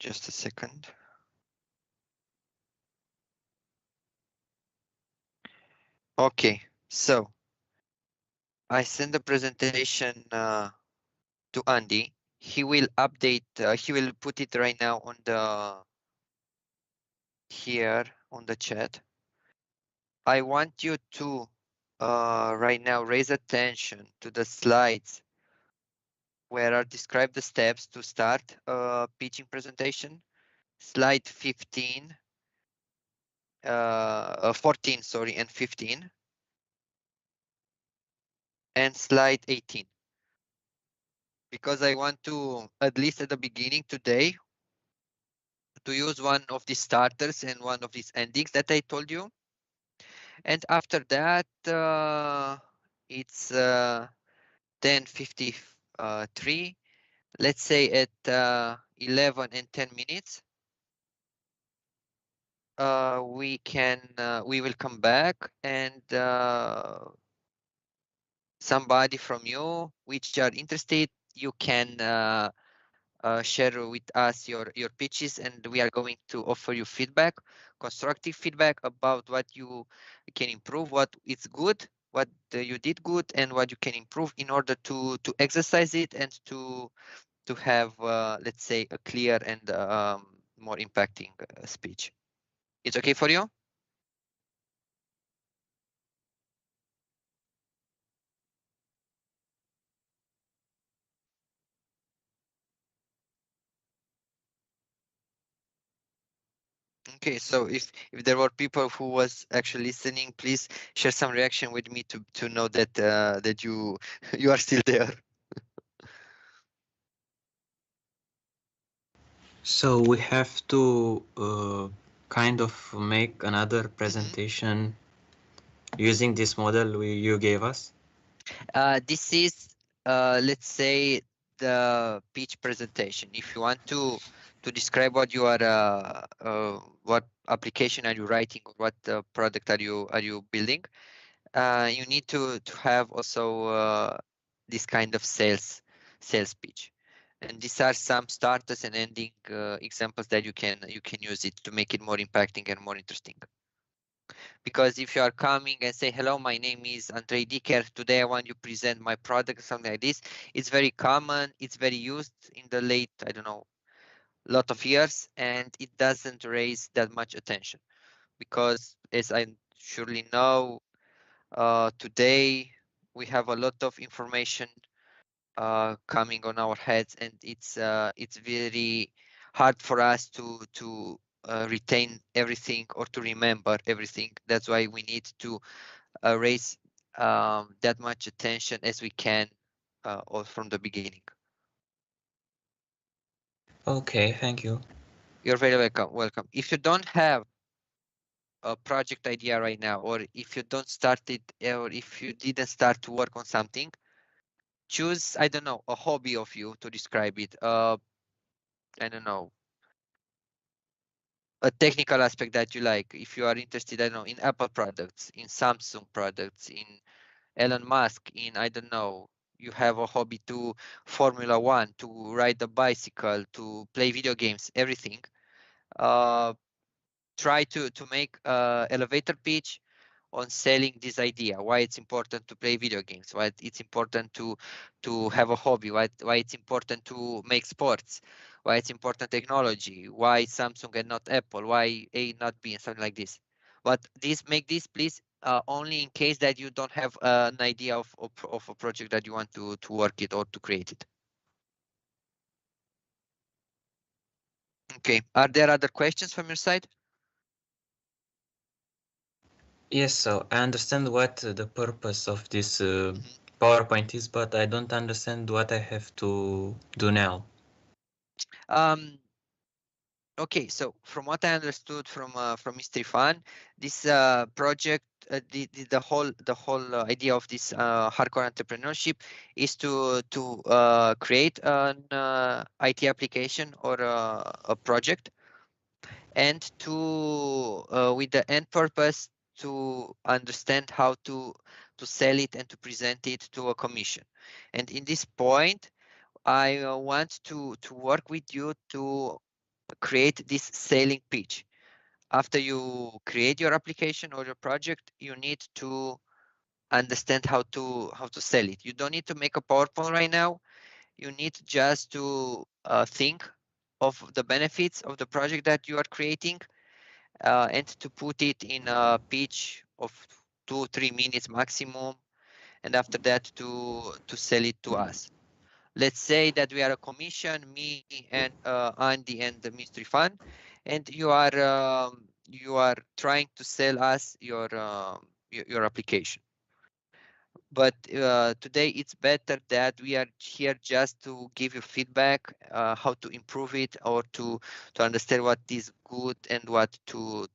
just a second. Okay, so I send the presentation to Andy. He will update, he will put it right now on the here on the chat. I want you to right now raise attention to the slides where are described the steps to start a pitching presentation. Slide 15, 14, sorry, and 15, and slide 18. Because I want to, at least at the beginning today, to use one of the starters and one of these endings that I told you. And after that, it's 10:53. Let's say at 11 and 10 minutes, we will come back, and somebody from you which are interested, you can share with us your pitches, and we are going to offer you feedback, constructive feedback about what you can improve, what is good, what you did good, and what you can improve in order to exercise it and to have, let's say, a clear and more impacting speech. It's okay for you? Okay, so if there were people who was actually listening, please share some reaction with me to know that that you are still there. So we have to kind of make another presentation using this model you gave us? This is, let's say, the pitch presentation. If you want to describe what you are, what application are you writing, or what product are you building, you need to have also this kind of sales pitch. And these are some starters and ending examples that you can use it to make it more impacting and more interesting. Because if you are coming and say, hello, my name is Andrei Dicker, today I want you to present my product or something like this, it's very common, it's very used in the late, I don't know, lot of years, and it doesn't raise that much attention. Because as I surely know, today we have a lot of information coming on our heads, and it's very hard for us to retain everything or to remember everything. That's why we need to raise that much attention as we can all from the beginning. Okay, thank you. You're very welcome. If you don't have a project idea right now, or if you don't start it, or if you didn't start to work on something, choose, I don't know, a hobby of you to describe it. I don't know, a technical aspect that you like. If you are interested, I don't know, in Apple products, in Samsung products, in Elon Musk, in, I don't know, you have a hobby to Formula One, to ride a bicycle, to play video games, everything. Try to make elevator pitch on selling this idea, why it's important to play video games, why it's important to have a hobby, why it's important to make sports, why it's important technology, why Samsung and not Apple, why A not B, and something like this. But make this please only in case that you don't have an idea of a project that you want to work it or to create it. Okay, are there other questions from your side? Yes, so I understand what the purpose of this PowerPoint is, but I don't understand what I have to do now. Okay, so from what I understood from Mr. Ifan, this project, the whole idea of this hardcore entrepreneurship is to create an IT application or a project, and to with the end purpose to understand how to sell it and to present it to a commission. And in this point, I want to work with you to create this selling pitch. After you create your application or your project, you need to understand how to sell it. You don't need to make a PowerPoint right now. You need just to think of the benefits of the project that you are creating and to put it in a pitch of 2-3 minutes maximum, and after that to sell it to us. Let's say that we are a commission, me and Andy and the Mystery Fund, and you are trying to sell us your application. But today it's better that we are here just to give you feedback, how to improve it, or to understand what is good and what to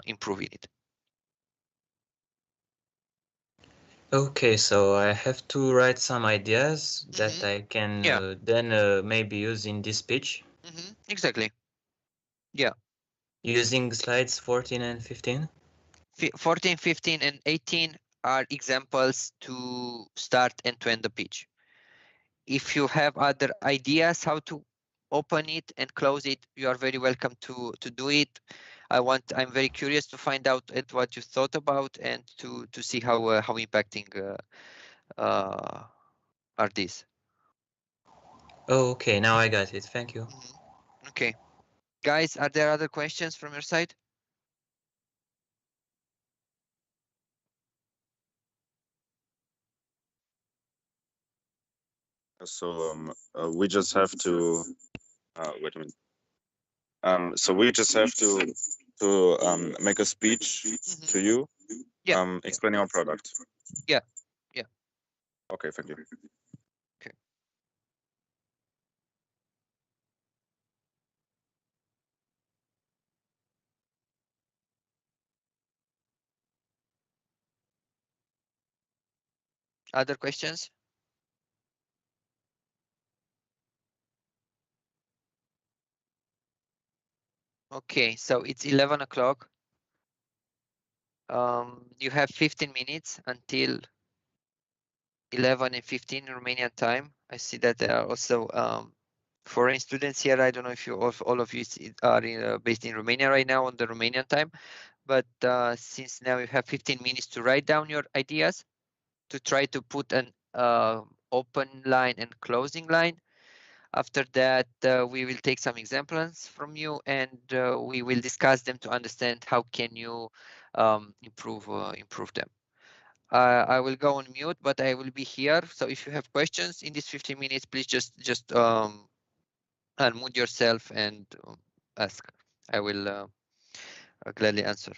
improve in it. Okay, so I have to write some ideas that I can then maybe use in this pitch. Exactly. Yeah. Using slides 14 and 15? 14, 15, and 18 are examples to start and to end the pitch. If you have other ideas how to open it and close it, you are very welcome to do it. I'm very curious to find out what you thought about and to see how impacting are these. Oh, okay, now I got it. Thank you. Okay. Guys, are there other questions from your side? So we just have to wait a minute. So we just have to make a speech to you, explaining our product. Yeah. Okay, thank you. Okay. Other questions? Okay, so it's 11 o'clock. You have 15 minutes until 11:15 Romanian time. I see that there are also foreign students here. I don't know if you all of you are based in Romania right now on the Romanian time, but since now you have 15 minutes to write down your ideas, to try to put an open line and closing line. After that, we will take some examples from you, and we will discuss them to understand how can you improve them. I will go on mute, but I will be here. So if you have questions in these 15 minutes, please just unmute yourself and ask. I will gladly answer.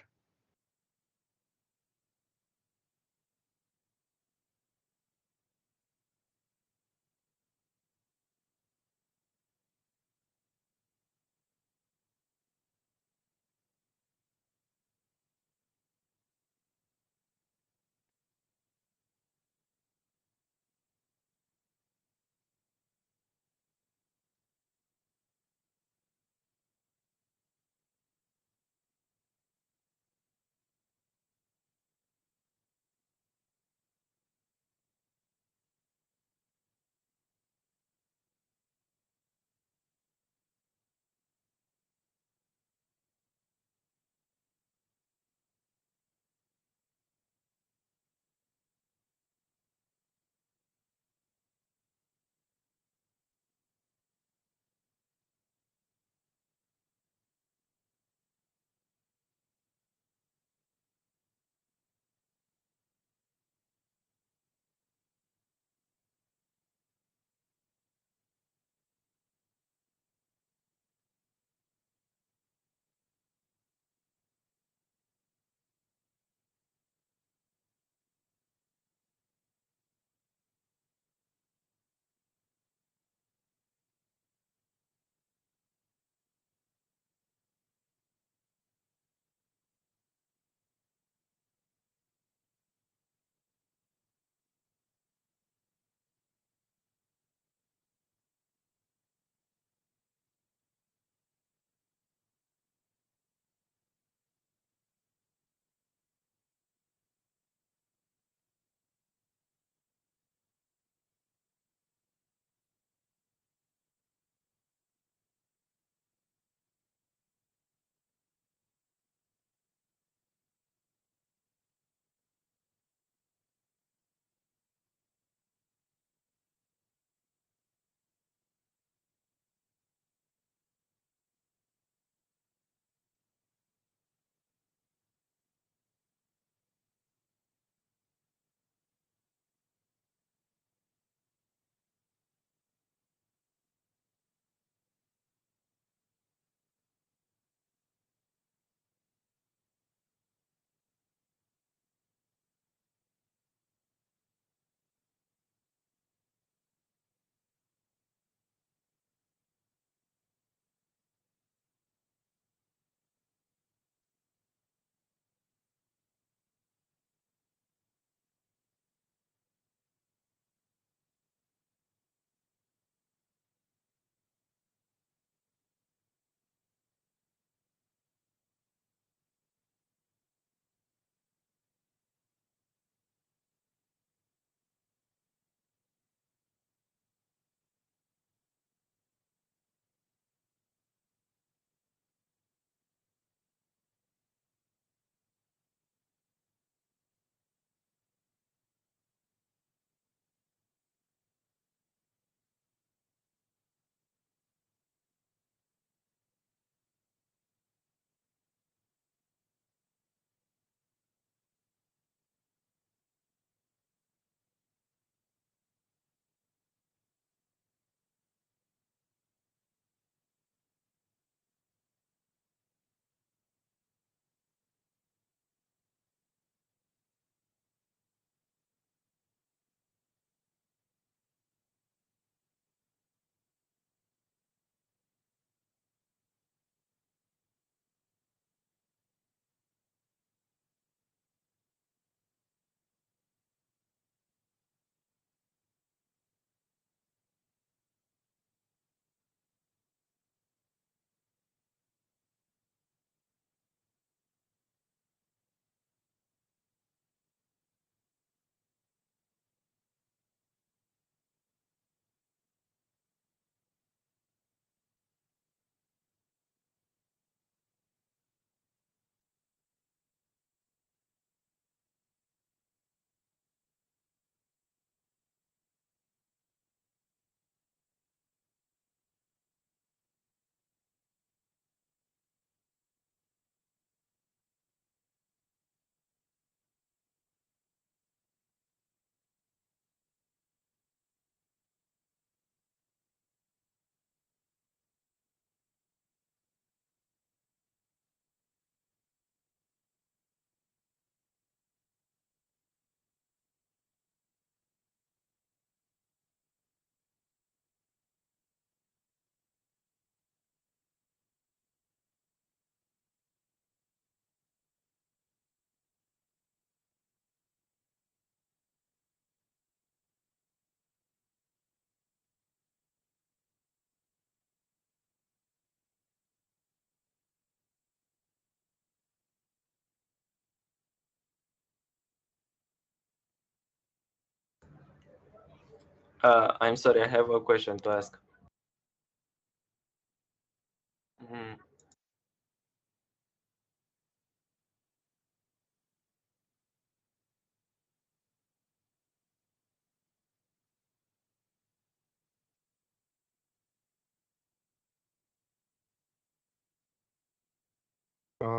I'm sorry, I have a question to ask.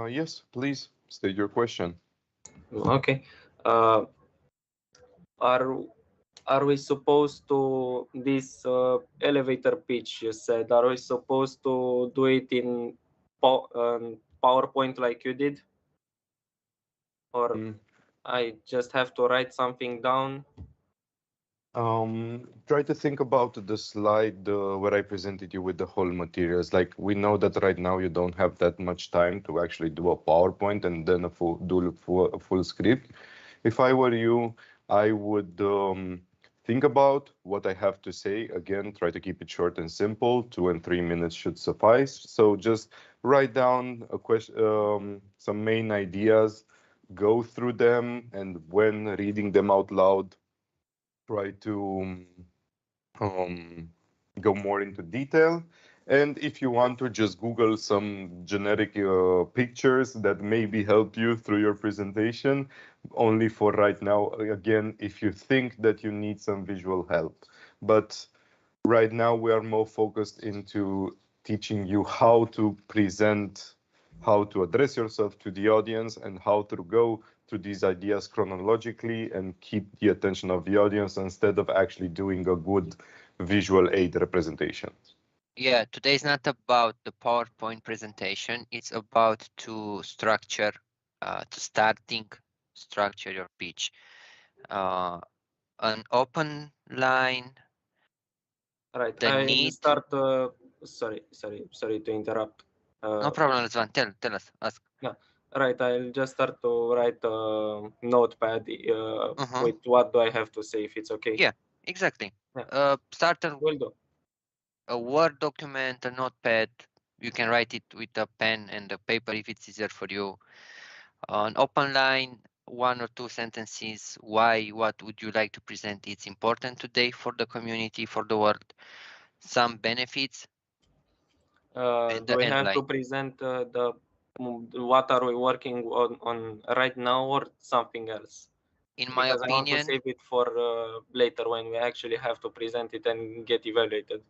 Yes, please state your question. Okay. Are we supposed to this elevator pitch you said? Are we supposed to do it in PowerPoint like you did, or I just have to write something down? Try to think about the slide where I presented you with the whole materials. Like, we know that right now you don't have that much time to actually do a PowerPoint and then a full script. If I were you, I would think about what I have to say. Again, try to keep it short and simple. 2 and 3 minutes should suffice. So just write down a question, some main ideas, go through them, and when reading them out loud, try to go more into detail. And if you want to, just Google some generic pictures that maybe help you through your presentation, only for right now, again, if you think that you need some visual help. But right now we are more focused into teaching you how to present, how to address yourself to the audience, and how to go through these ideas chronologically and keep the attention of the audience instead of actually doing a good visual aid representation. Yeah, today is not about the PowerPoint presentation. It's about to structure, structure your pitch. An open line. Right. I start. Sorry to interrupt. No problem, Răzvan. Tell us. Ask. Yeah. Right. I'll just start to write a notepad with what do I have to say, if it's okay. Yeah, exactly. Yeah. Start Will do. A Word document, a notepad. You can write it with a pen and a paper if it's easier for you. An open line, 1 or 2 sentences. Why? What would you like to present? It's important today for the community, for the world. Some benefits. Do we have to present what are we working on right now or something else? In my opinion, I want to save it for later when we actually have to present it and get evaluated.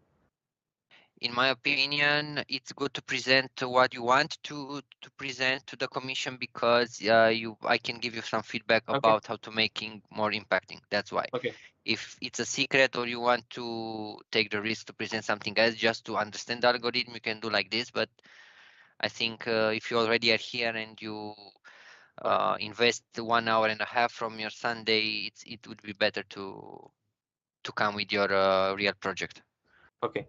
In my opinion, it's good to present what you want to present to the commission, because I can give you some feedback about how to making more impacting. That's why. Okay. If it's a secret or you want to take the risk to present something else just to understand the algorithm, you can do like this. But I think if you already are here and you invest 1 hour and a half from your Sunday, it would be better to come with your real project. Okay.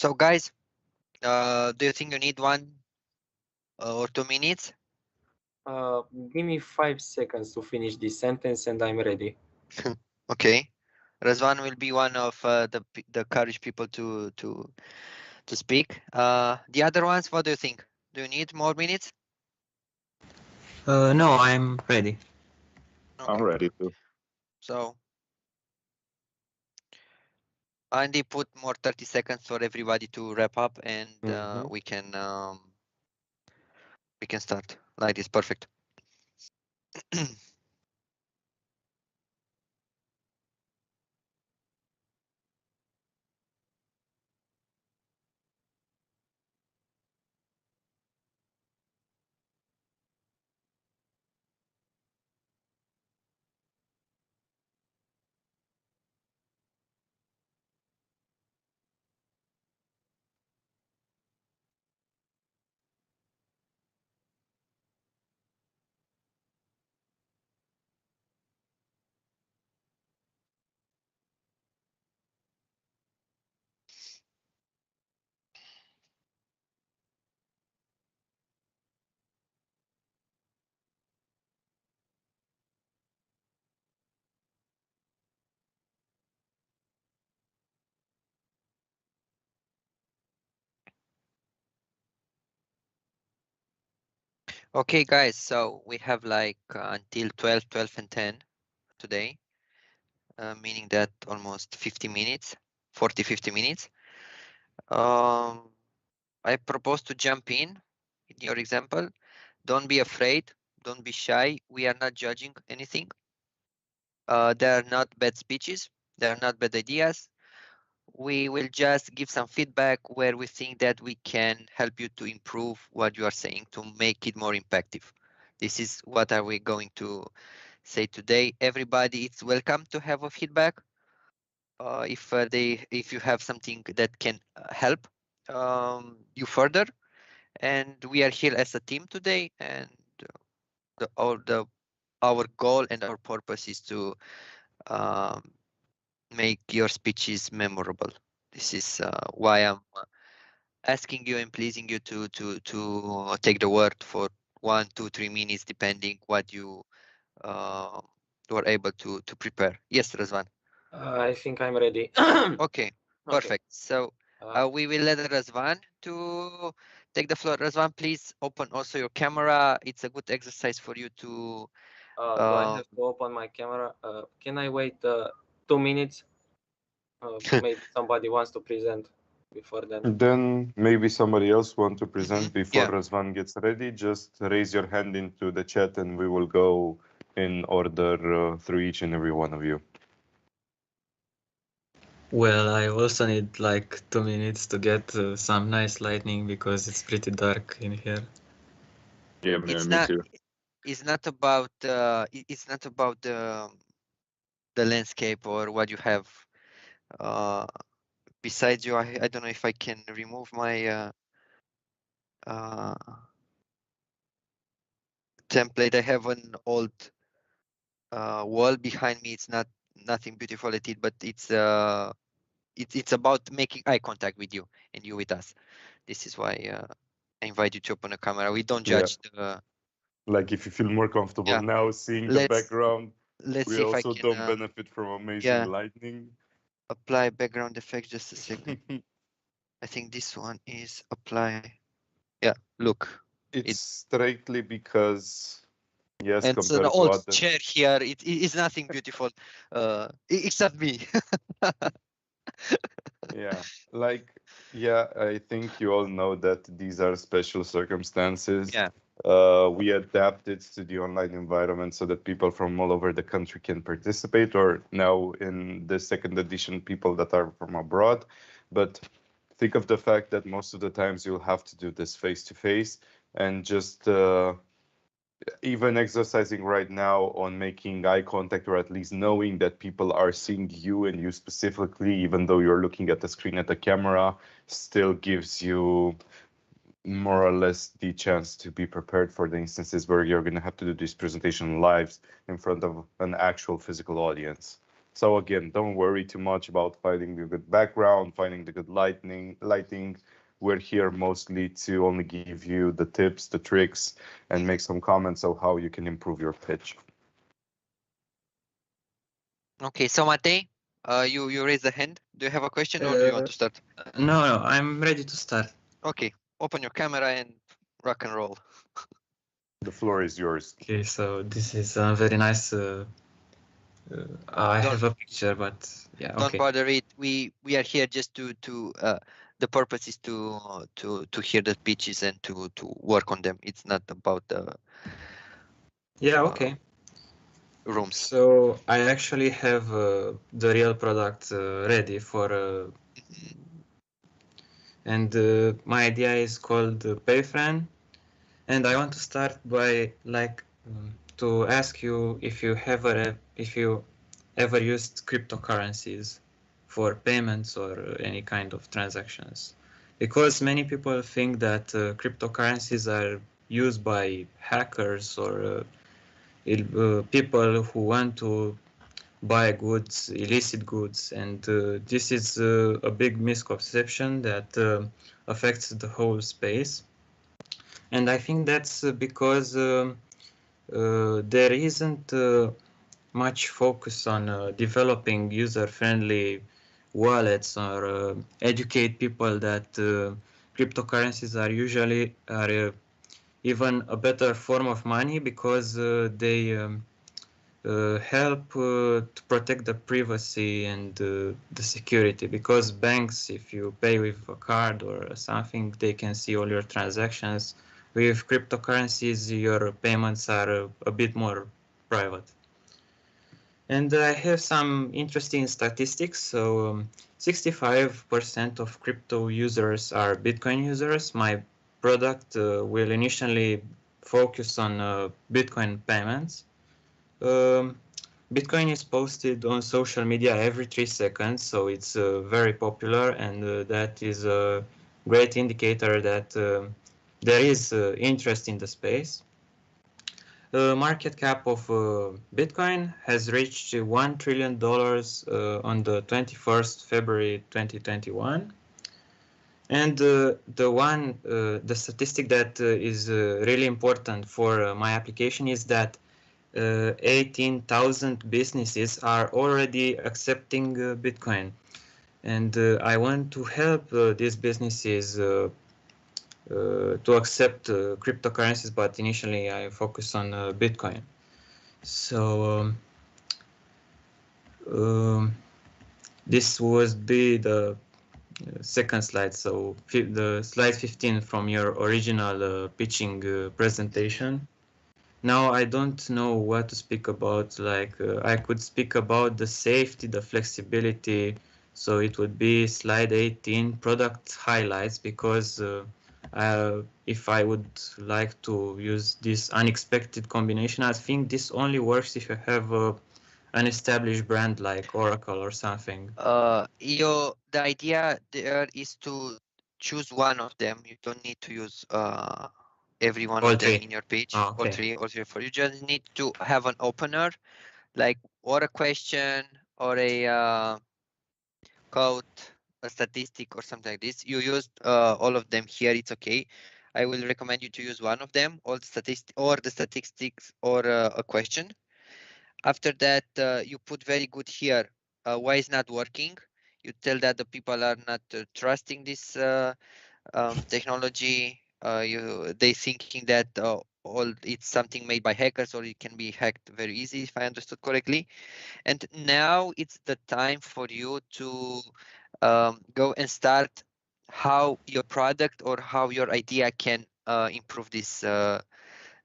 So guys, do you think you need 1 or 2 minutes? Give me 5 seconds to finish this sentence and I'm ready. Okay. Răzvan will be one of the courage people to speak. The other ones, what do you think? Do you need more minutes? No, I'm ready. Okay. I'm ready too. So Andy put more 30 seconds for everybody to wrap up, and we can start like this. Perfect. Okay, guys, so we have like until 12 and 10 today, meaning that almost 50 minutes, 40-50 minutes. I propose to jump in your example. Don't be afraid, don't be shy. We are not judging anything. They are not bad speeches, they are not bad ideas. We will just give some feedback where we think that we can help you to improve what you are saying to make it more impactful. This is what are we going to say today. Everybody is welcome to have a feedback. If you have something that can help you further, and we are here as a team today, and our goal and our purpose is to make your speeches memorable. This is why I'm asking you and pleasing you to take the word for 1, 2, 3 minutes, depending what you were able to prepare. Yes, Răzvan. I think I'm ready. Okay, perfect. So we will let Răzvan to take the floor. Răzvan, please open also your camera. It's a good exercise for you to. Do I have to open my camera? Can I wait 2 minutes? Maybe somebody wants to present before then. Then maybe somebody else want to present before Răzvan gets ready. Just raise your hand into the chat and we will go in order through each and every one of you. Well, I also need like 2 minutes to get some nice lighting because it's pretty dark in here. Yeah, me too. It's not about the landscape or what you have besides you. I don't know if I can remove my template. I have an old wall behind me. It's nothing beautiful at it, but it's about making eye contact with you and you with us. This is why I invite you to open a camera. We don't judge the. Like if you feel more comfortable now seeing the background, we also don't benefit from amazing lighting. Apply background effects, just a second. I think this one is apply. Yeah, look. It's straightly because yes, and compared the to old other... chair here, it is nothing beautiful, except me. Yeah, like, I think you all know that these are special circumstances. Yeah. We adapted to the online environment so that people from all over the country can participate, or now in the second edition, people that are from abroad. But think of the fact that most of the times you'll have to do this face-to-face, and just even exercising right now on making eye contact, or at least knowing that people are seeing you and you specifically, even though you're looking at the screen at the camera, still gives you more or less the chance to be prepared for the instances where you're going to have to do this presentation live in front of an actual physical audience. So again, don't worry too much about finding a good background, finding the good lighting. We're here mostly to only give you the tips, the tricks, and make some comments on how you can improve your pitch. Okay, so Matei, you raised the hand. Do you have a question or do you want to start? No, I'm ready to start. Okay, open your camera and rock and roll. The floor is yours. Okay, so this is very nice. I have a picture, but yeah, don't okay. bother it. We are here just to the purpose is to hear the pitches and to work on them. It's not about the okay. Rooms. So I actually have the real product ready for and my idea is called PayFriend, and I want to start by to ask you if you ever used cryptocurrencies for payments or any kind of transactions, because many people think that cryptocurrencies are used by hackers or people who want to buy goods, illicit goods, and this is a big misconception that affects the whole space. And I think that's because there isn't much focus on developing user-friendly wallets or educate people that cryptocurrencies are usually even a better form of money, because they help to protect the privacy and the security, because banks, if you pay with a card or something, they can see all your transactions. With cryptocurrencies, your payments are a bit more private. And I have some interesting statistics. So 65% of crypto users are Bitcoin users. My product will initially focus on Bitcoin payments. Bitcoin is posted on social media every 3 seconds, so it's very popular, and that is a great indicator that there is interest in the space. The market cap of Bitcoin has reached $1 trillion on the 21st February 2021. And the statistic that is really important for my application is that 18,000 businesses are already accepting Bitcoin, and I want to help these businesses to accept cryptocurrencies, but initially I focus on Bitcoin. So this would be the second slide, so the slide 15 from your original pitching presentation. Now I don't know what to speak about. I could speak about the safety, the flexibility. So it would be slide 18, product highlights, because if I would like to use this unexpected combination, I think this only works if you have an established brand like Oracle or something. The idea there is to choose one of them. You don't need to use every one of them in your page, or 3 or 3 or 4. You just need to have an opener, like or a question or a code, a statistic or something like this. You use all of them here, it's okay. I will recommend you to use one of them, or the statistics or a question. After that, you put very good here, why it's not working. You tell that the people are not trusting this technology. They thinking that it's something made by hackers, or it can be hacked very easy, if I understood correctly. And now it's the time for you to go and start how your product or how your idea can improve this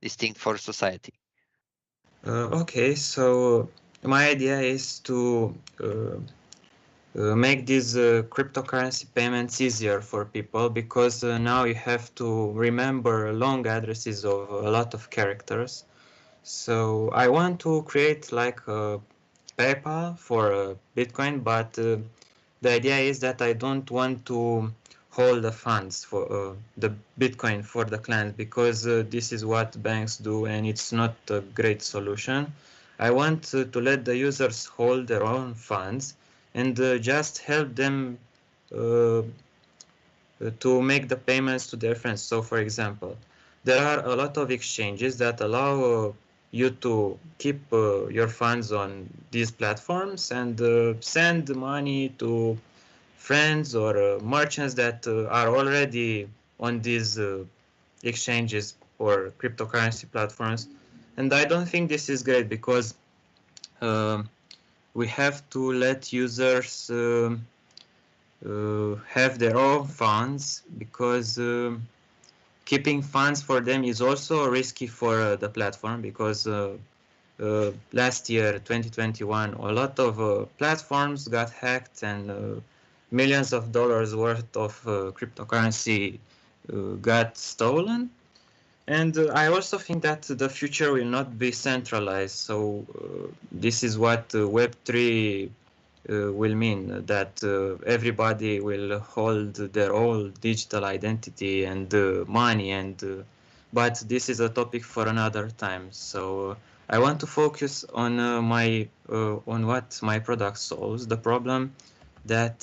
thing for society. Okay, so my idea is to make these cryptocurrency payments easier for people, because now you have to remember long addresses of a lot of characters. So I want to create like a PayPal for Bitcoin, but the idea is that I don't want to hold the funds for the Bitcoin for the client, because this is what banks do and it's not a great solution. I want to let the users hold their own funds and just help them to make the payments to their friends. So, for example, there are a lot of exchanges that allow you to keep your funds on these platforms and send money to friends or merchants that are already on these exchanges or cryptocurrency platforms. And I don't think this is great because we have to let users have their own funds, because keeping funds for them is also risky for the platform, because last year, 2021, a lot of platforms got hacked and millions of dollars worth of cryptocurrency got stolen. And I also think that the future will not be centralized. So this is what Web3 will mean, that everybody will hold their own digital identity and money, and but this is a topic for another time. So I want to focus on on what my product solves, the problem that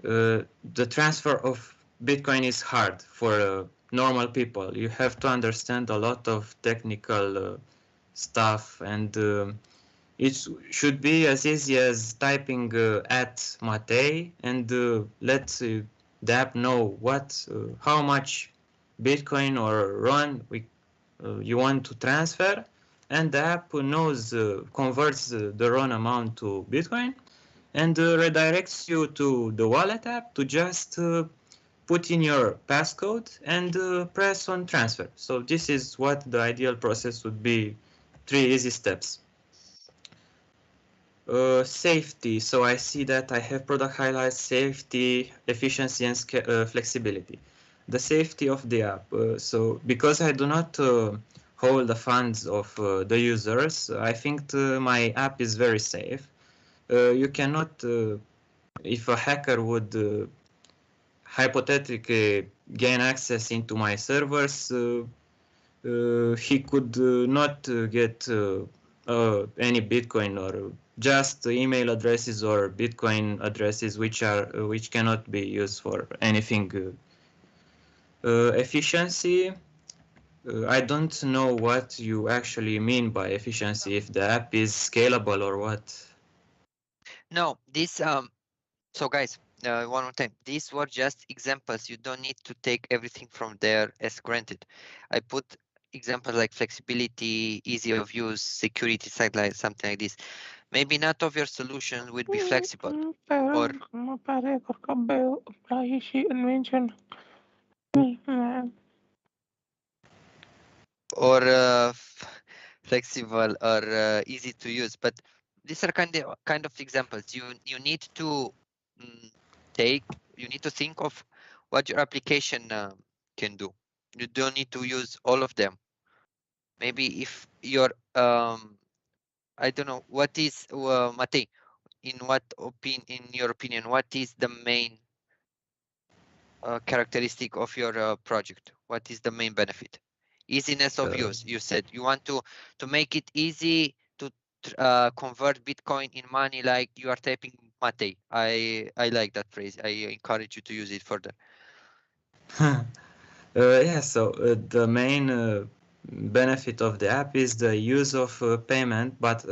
the transfer of Bitcoin is hard for normal people. You have to understand a lot of technical stuff, and it should be as easy as typing at Matei and let the app know how much Bitcoin or RON you want to transfer, and the app knows, converts the RON amount to Bitcoin and redirects you to the wallet app to just put in your passcode and press on transfer. So this is what the ideal process would be, 3 easy steps. Safety. So I see that I have product highlights: safety, efficiency, and flexibility. The safety of the app. So because I do not hold the funds of the users, I think my app is very safe. You cannot, if a hacker would hypothetically gain access into my servers, he could not get any Bitcoin, or just email addresses or Bitcoin addresses which cannot be used for anything. Efficiency. I don't know what you actually mean by efficiency, if the app is scalable or what. No, this so guys, one more time, these were just examples. You don't need to take everything from there as granted. I put examples like flexibility, easy of use, security, something like this. Maybe not of your solution would be flexible. Or flexible or easy to use, but these are kind of examples. You need to think of what your application can do. You don't need to use all of them. Maybe if your I don't know, what is Matei, in your opinion, what is the main characteristic of your project? What is the main benefit? Easiness of use. You said you want to make it easy to convert Bitcoin in money, like you are typing Matei. I like that phrase. I encourage you to use it further. Yeah, so the main benefit of the app is the use of payment, but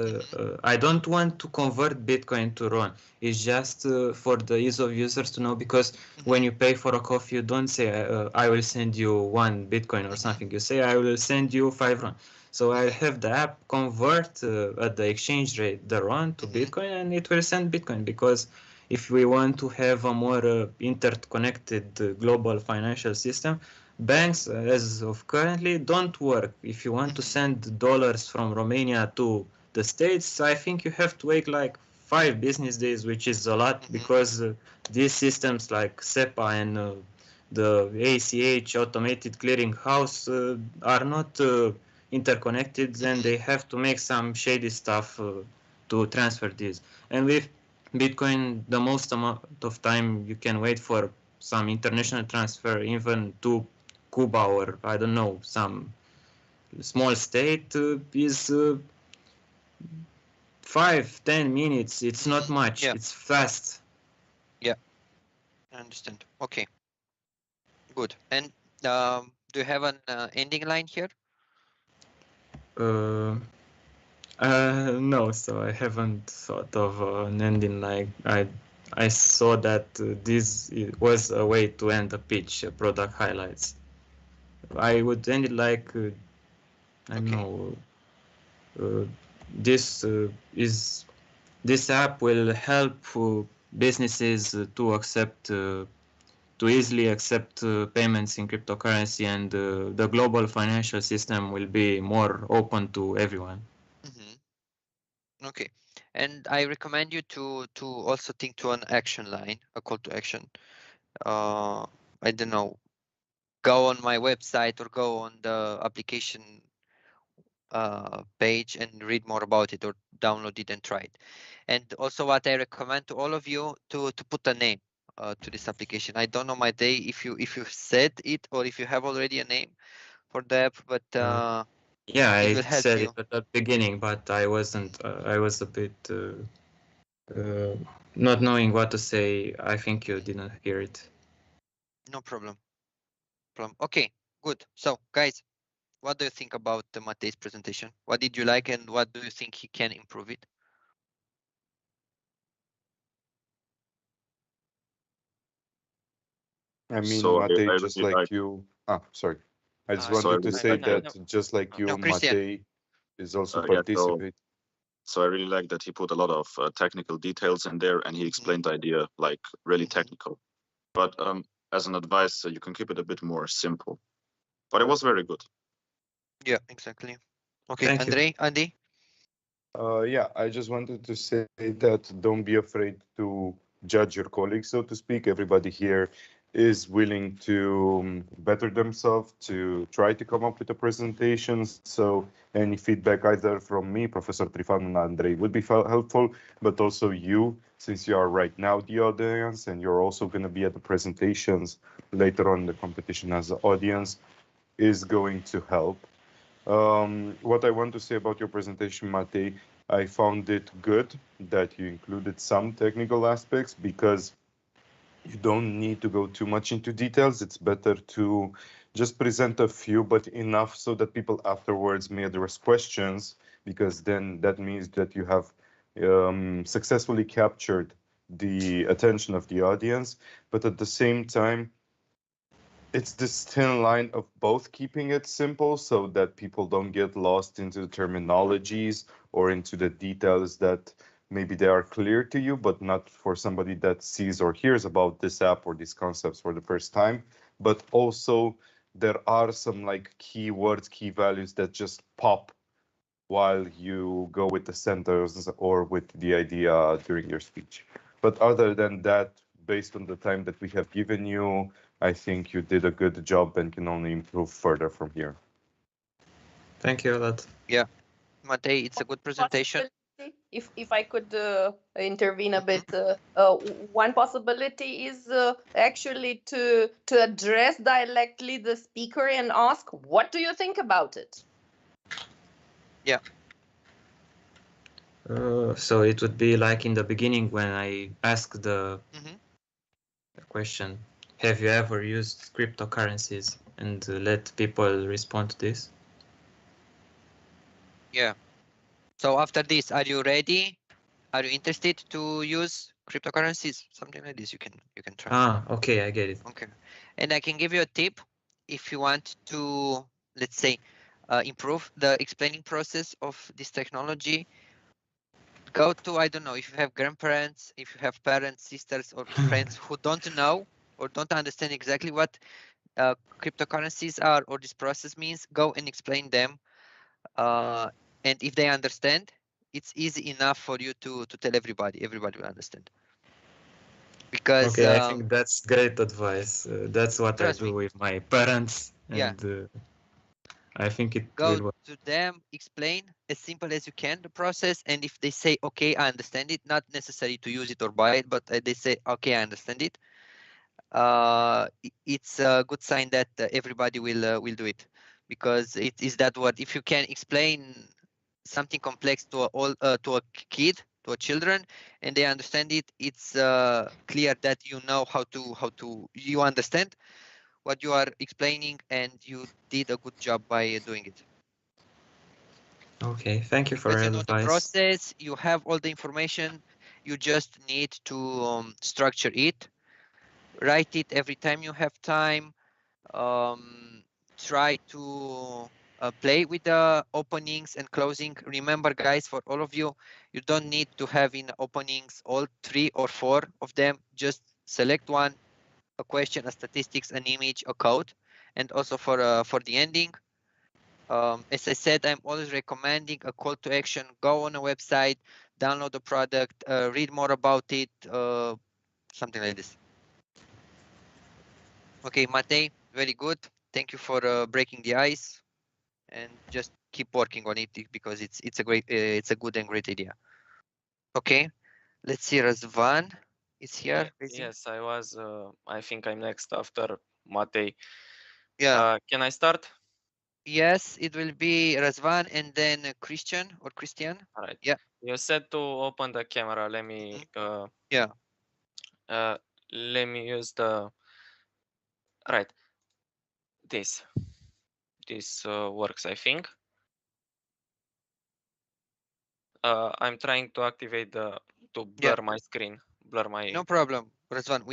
I don't want to convert Bitcoin to RON. It's just for the ease of users to know, because when you pay for a coffee, you don't say I will send you 1 Bitcoin or something. You say I will send you 5 RON. So I have the app convert at the exchange rate the RON to Bitcoin, and it will send Bitcoin, because if we want to have a more interconnected global financial system, banks, as of currently, don't work. If you want to send dollars from Romania to the States, I think you have to wait like 5 business days, which is a lot, because these systems like SEPA and the ACH, Automated Clearing House, are not interconnected, and they have to make some shady stuff to transfer these. And with Bitcoin, the most amount of time you can wait for some international transfer, even to Cuba or I don't know, some small state, is 5-10 minutes. It's not much. Yeah. It's fast. Yeah, I understand. Okay, good. And do you have an ending line here? No, so I haven't thought of an ending line. I saw that this was a way to end the pitch, product highlights. I would end it like, I don't know, this app will help businesses to easily accept payments in cryptocurrency, and the global financial system will be more open to everyone. Okay, and I recommend you to also think to an action line, a call to action. I don't know, go on my website or go on the application page and read more about it, or download it and try it. And also what I recommend to all of you to put a name to this application. I don't know, Matei, if you said it or if you have already a name for the app, but yeah, I said you. it at the beginning, but I wasn't. I was a bit not knowing what to say. I think you didn't hear it. No problem. Okay, good. So, guys, what do you think about Matei's presentation? What did you like, and what do you think he can improve it? I mean, So Matei, I just really like like- you. Sorry. I just So wanted to say no. that just like you, No, Christian. Matei is also Yeah, participating. So I really like that he put a lot of technical details in there, and he explained the idea like really technical. But as an advice, you can keep it a bit more simple. But it was very good. Yeah, exactly. Okay, Thank you. Andy? Yeah, I just wanted to say that don't be afraid to judge your colleagues, so to speak. Everybody here is willing to better themselves, to try to come up with a presentation. So any feedback either from me, Professor Trifan, and Andrei would be helpful, but also you, since you are right now the audience and you're also going to be at the presentations later on in the competition as the audience, is going to help. What I want to say about your presentation, Matei, I found it good that you included some technical aspects, because you don't need to go too much into details. It's better to just present a few, but enough so that people afterwards may address questions, because then that means that you have successfully captured the attention of the audience. But at the same time, it's this thin line of both keeping it simple so that people don't get lost into the terminologies or into the details that maybe they are clear to you, but not for somebody that sees or hears about this app or these concepts for the first time. But also there are some like key words, key values that just pop while you go with the sentence or with the idea during your speech. But other than that, based on the time that we have given you, I think you did a good job and can only improve further from here. Thank you a lot. Yeah, Matei, it's a good presentation. If I could intervene a bit, one possibility is actually to address directly the speaker and ask, what do you think about it? Yeah. So it would be like in the beginning when I asked the question, have you ever used cryptocurrencies, and let people respond to this? Yeah. So after this, are you ready? Are you interested to use cryptocurrencies? Something like this, you can try. Ah, okay, I get it. Okay. And I can give you a tip if you want to, let's say, improve the explaining process of this technology. Go to, I don't know, if you have grandparents, if you have parents, sisters, or friends who don't know or don't understand exactly what cryptocurrencies are or this process means, go and explain them. And if they understand, it's easy enough for you to tell everybody. Everybody will understand. Because okay, I think that's great advice. That's what I do with my parents, and I think it will work. Go to them, explain as simple as you can the process, and if they say, okay, I understand it, not necessary to use it or buy it, but they say, okay, I understand it, it's a good sign that everybody will do it, because it is that what, if you can explain something complex to a kid, to a children, and they understand it, it's clear that you know how to you understand what you are explaining, and you did a good job by doing it. Okay, thank you for Because your you know the advice. process, you have all the information, you just need to structure it, write it every time you have time, try to play with the openings and closing. Remember, guys, for all of you, you don't need to have in openings all 3 or 4 of them. Just select one, a question, a statistics, an image, a code, and also for the ending. As I said, I'm always recommending a call to action. Go on a website, download the product, read more about it, something like this. Okay, Matei, very good. Thank you for breaking the ice, and just keep working on it because it's a good and great idea. Okay, let's see. Razvan is here. Yes, I was. I think I'm next after Matei. Yeah. Can I start? Yes, it will be Razvan and then Christian or Christian. All right. Yeah. You said to open the camera. Let me. Yeah. Let me use the. Right. This works, I think. I'm trying to activate to blur my screen, blur my. No problem, Razvan.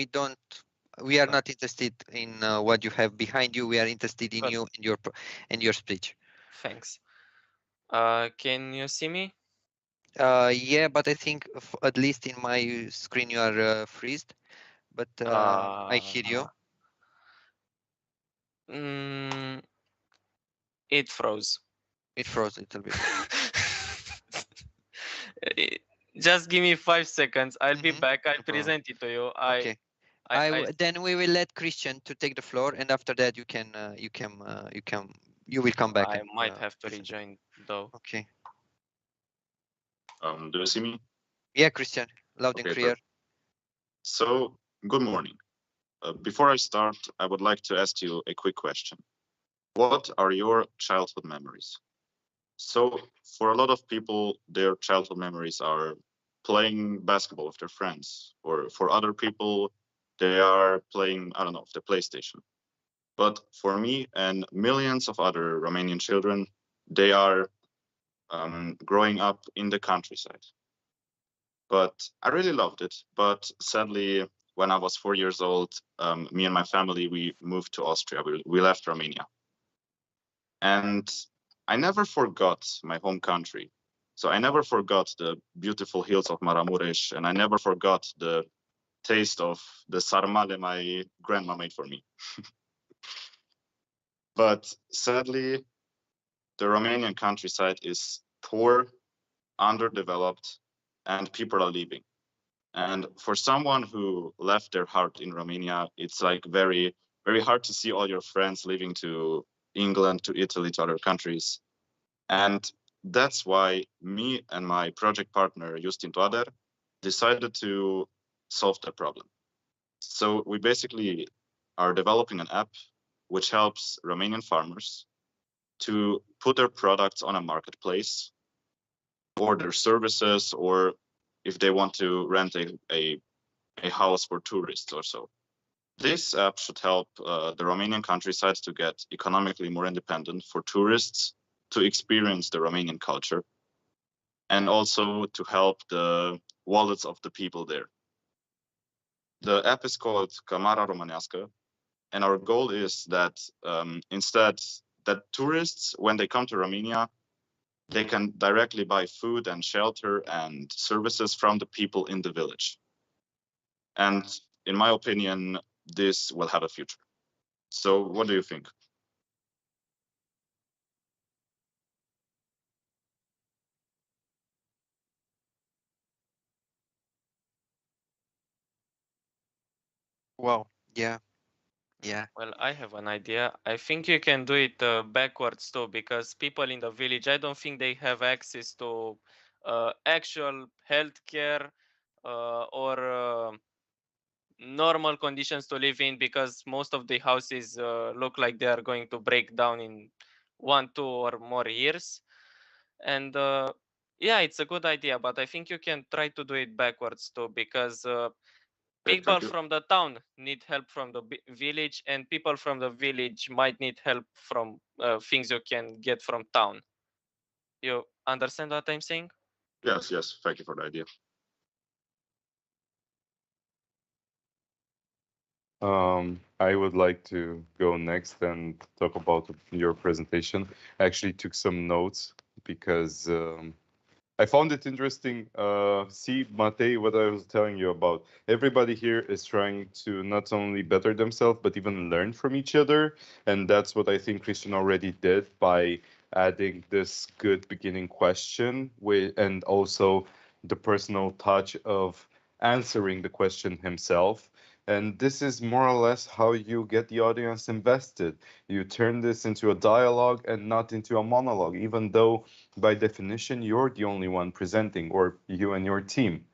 We are not interested in what you have behind you. We are interested in you and your speech. Thanks. Can you see me? Yeah, but I think at least in my screen you are freezed. But I hear you. It froze. It froze a little bit. Just give me 5 seconds. I'll be back. I'll present it to you. Okay. Then we will let Christian to take the floor, and after that you will come back. I might have to rejoin though. Okay. Do you see me? Yeah, Christian, loud and clear. So, good morning. Before I start, I would like to ask you a quick question. What are your childhood memories? So, for a lot of people, their childhood memories are playing basketball with their friends, or for other people, they are playing, I don't know, the PlayStation. But for me and millions of other Romanian children, they are growing up in the countryside. But I really loved it. But sadly, when I was 4 years old, me and my family, we moved to Austria. We left Romania. And I never forgot my home country. So I never forgot the beautiful hills of Maramureș, and I never forgot the taste of the sarmale my grandma made for me. But sadly, the Romanian countryside is poor, underdeveloped, and people are leaving. And for someone who left their heart in Romania, it's like very, very hard to see all your friends leaving to England, to Italy, to other countries. And that's why me and my project partner, Justin Toader, decided to solve the problem. So we basically are developing an app which helps Romanian farmers to put their products on a marketplace, or their services, or if they want to rent a house for tourists or so. This app should help the Romanian countryside to get economically more independent, for tourists to experience the Romanian culture, and also to help the wallets of the people there. The app is called Camara Românească, and our goal is that instead that tourists, when they come to Romania, they can directly buy food and shelter and services from the people in the village. And in my opinion, this will have a future. So what do you think? Wow. Yeah. Yeah. Well, I have an idea. I think you can do it backwards too, because people in the village, I don't think they have access to actual healthcare or normal conditions to live in, because most of the houses look like they are going to break down in 1, 2 or more years. And yeah, it's a good idea, but I think you can try to do it backwards too, because people from the town need help from the village, and people from the village might need help from things you can get from town. You understand what I'm saying? Yes, yes. Thank you for the idea. I would like to go next and talk about your presentation. I actually took some notes because I found it interesting. See, Matei, what I was telling you about. Everybody here is trying to not only better themselves, but even learn from each other. And that's what I think Christian already did by adding this good beginning question and also the personal touch of answering the question himself. And this is more or less how you get the audience invested. You turn this into a dialogue and not into a monologue, even though by definition, you're the only one presenting, or you and your team.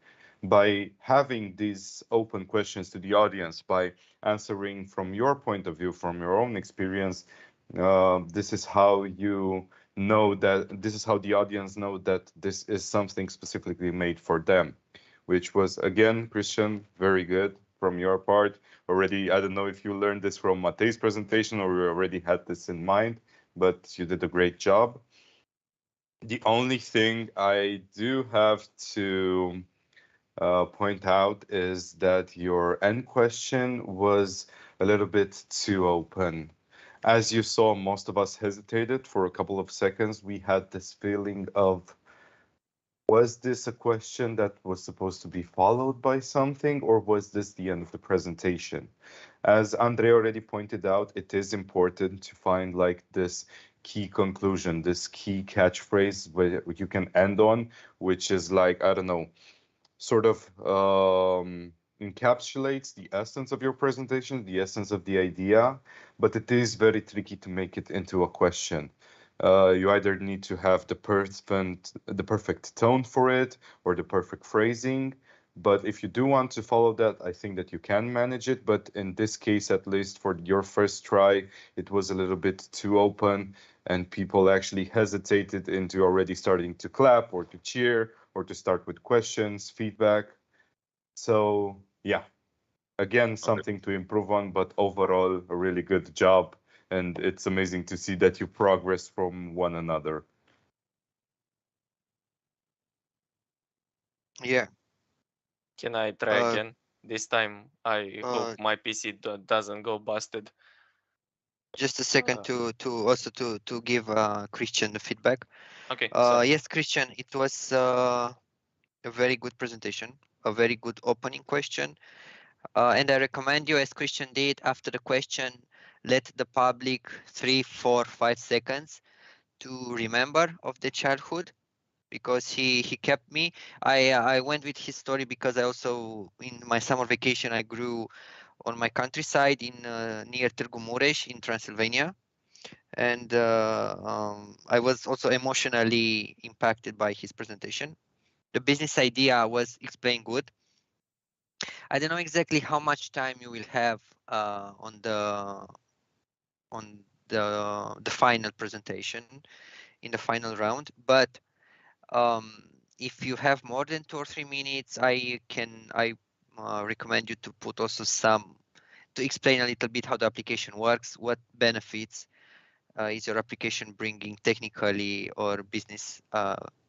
By having these open questions to the audience, by answering from your point of view, from your own experience, this is how you know that, this is how the audience know that this is something specifically made for them, which was, again, Christian, very good from your part. Already, I don't know if you learned this from Matei's presentation or you already had this in mind, but you did a great job. The only thing I do have to point out is that your end question was a little bit too open. As you saw, most of us hesitated for a couple of seconds. We had this feeling of, was this a question that was supposed to be followed by something, or was this the end of the presentation? As Andre already pointed out, it is important to find like this key conclusion, this key catchphrase where you can end on, which is like, I don't know, sort of encapsulates the essence of your presentation, the essence of the idea, but it is very tricky to make it into a question. You either need to have the perfect tone for it or the perfect phrasing. But if you do want to follow that, I think that you can manage it. But in this case, at least for your first try, it was a little bit too open and people actually hesitated into already starting to clap or to cheer or to start with questions, feedback. So yeah, again, something to improve on, but overall, a really good job. And it's amazing to see that you progress from one another. Yeah. Can I try again? This time, I hope my PC doesn't go busted. Just a second to give Christian the feedback. Okay. Yes, Christian, it was a very good presentation, a very good opening question. And I recommend you, as Christian did, after the question, let the public 3, 4, 5 seconds to remember of the childhood, because he kept me. I went with his story because I also, in my summer vacation, I grew on my countryside in near Târgu Mureș in Transylvania. And I was also emotionally impacted by his presentation. The business idea was explained good. I don't know exactly how much time you will have on the final presentation in the final round, but if you have more than 2 or 3 minutes, I recommend you to put also to explain a little bit how the application works, what benefits is your application bringing technically or business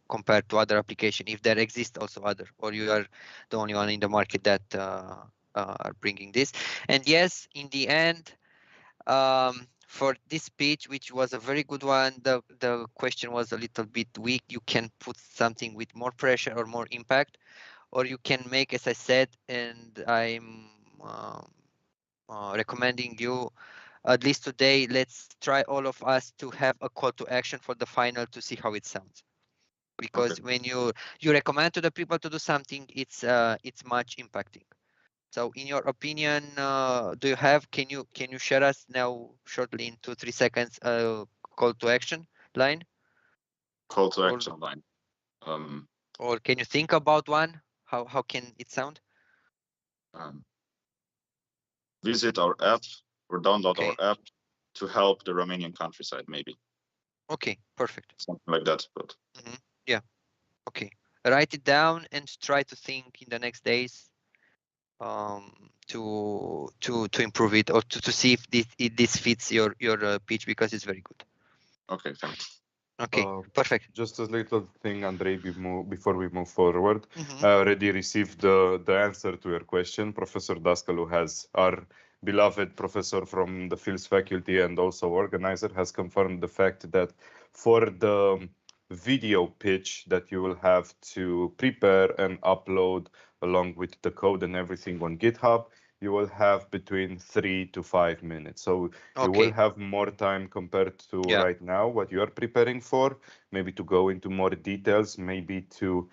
compared to other application, if there exist also other, or you are the only one in the market that are bringing this. And yes, in the end, for this speech, which was a very good one, the question was a little bit weak. You can put something with more pressure or more impact, or you can make, as I said, and I'm recommending you, at least today, let's try all of us to have a call to action for the final to see how it sounds. Because when you recommend to the people to do something, it's much impacting. So in your opinion, can you share us now shortly in 2-3 seconds call to action line? Call to action line. Or can you think about one? How can it sound? Visit our app or download our app to help the Romanian countryside, maybe. Okay, perfect. Something like that. But Yeah. Okay. Write it down and try to think in the next days to improve it, or to see if this fits your pitch, because it's very good. okay, thanks. Okay, perfect. Just a little thing, Andrei, before we move forward. Mhm. I already received the answer to your question. Professor Dascalu our beloved professor from the Fields faculty and also organizer, has confirmed the fact that for the video pitch that you will have to prepare and upload along with the code and everything on GitHub, you will have between 3 to 5 minutes. So you will have more time compared to right now, what you are preparing for, maybe to go into more details, maybe to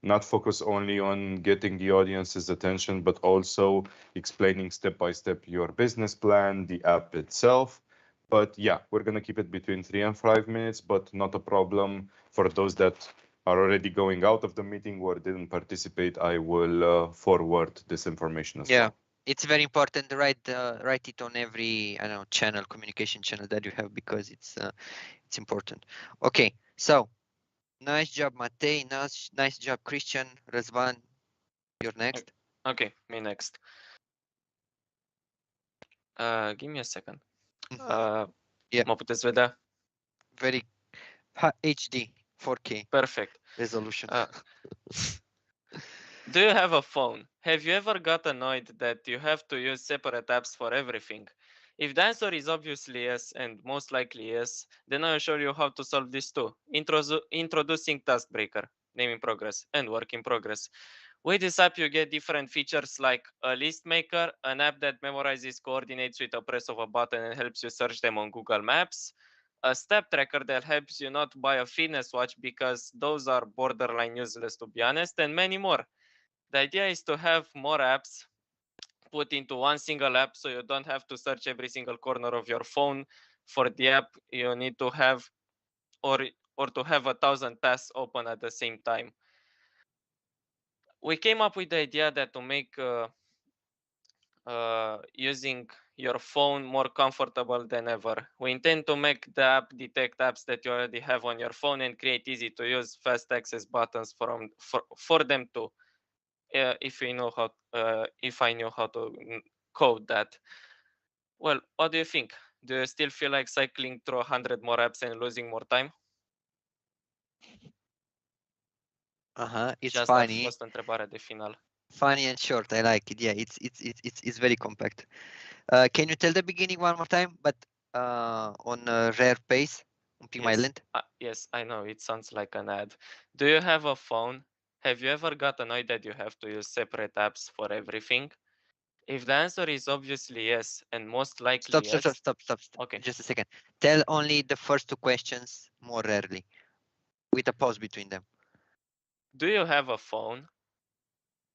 not focus only on getting the audience's attention, but also explaining step by step your business plan, the app itself. But yeah, we're going to keep it between 3 and 5 minutes, but not a problem. For those that are already going out of the meeting or didn't participate, I will forward this information as well. It's very important to write it on every channel, communication channel that you have, because it's important. Okay, so nice job, Matei. Nice job, Christian. Răzvan, you're next. Okay, me next. Give me a second. Mă puteți vedea? Very HD, 4K. Perfect. Resolution. Do you have a phone? Have you ever got annoyed that you have to use separate apps for everything? If the answer is obviously yes, and most likely yes, then I'll show you how to solve this too. Introducing Task Breaker, name in progress, and work in progress. With this app, you get different features like a list maker, an app that memorizes coordinates with a press of a button and helps you search them on Google Maps, a step tracker that helps you not buy a fitness watch because those are borderline useless, to be honest, and many more. The idea is to have more apps put into one single app, so you don't have to search every single corner of your phone. For the app, you need to have or to have 1,000 tasks open at the same time. We came up with the idea that to make using your phone more comfortable than ever. We intend to make the app detect apps that you already have on your phone and create easy to use fast access buttons for them too. If I knew how to code that. Well, what do you think? Do you still feel like cycling through 100 more apps and losing more time? It's Just funny. a fost întrebare de final. Funny and short. I like it. Yeah, it's very compact. Can you tell the beginning one more time, but on a rare pace? Un pic mai lent? Yes, I know. It sounds like an ad. Do you have a phone? Have you ever got annoyed that you have to use separate apps for everything? If the answer is obviously yes, and most likely yes. Stop. Okay. Just a second. Tell only the first two questions more rarely, with a pause between them. Do you have a phone?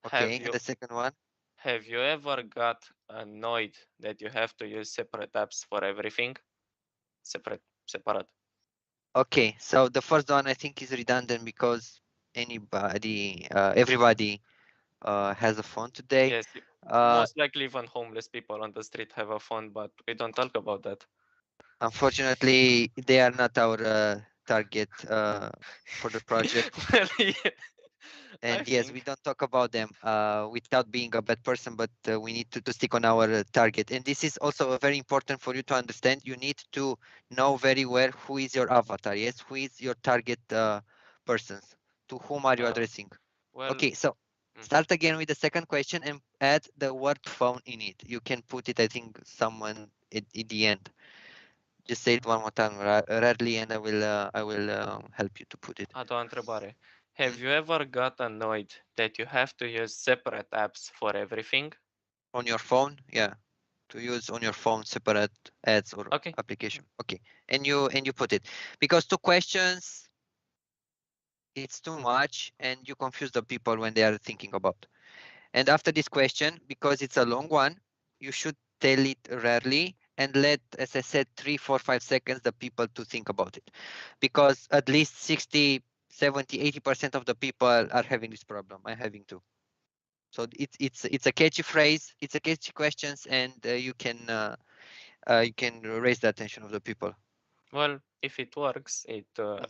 Okay, and the second one? Have you ever got annoyed that you have to use separate apps for everything? Separate. Okay, so the first one I think is redundant because everybody has a phone today. Yes, most likely even homeless people on the street have a phone, but we don't talk about that. Unfortunately, they are not our target for the project. Well, yeah. And yes, we don't talk about them without being a bad person, but we need to stick on our target. And this is also very important for you to understand. You need to know very well who is your avatar. Yes, who is your target persons. To whom are you addressing? Well, okay, so start again with the second question and add the word phone in it. You can put it, I think, someone at the end. Just say it one more time rarely, and I will help you to put it. A doua întrebare. Have you ever got annoyed that you have to use separate apps for everything? On your phone, yeah. To use on your phone separate ads or application. Okay, and you put it because 2 questions, it's too much, and you confuse the people when they are thinking about. And after this question, because it's a long one, you should tell it rarely and let, as I said, 3, 4, 5 seconds the people to think about it, because at least 60, 70, 80% of the people are having this problem. I'm having too. So it's a catchy phrase, it's a catchy questions, and you can raise the attention of the people. Well, if it works,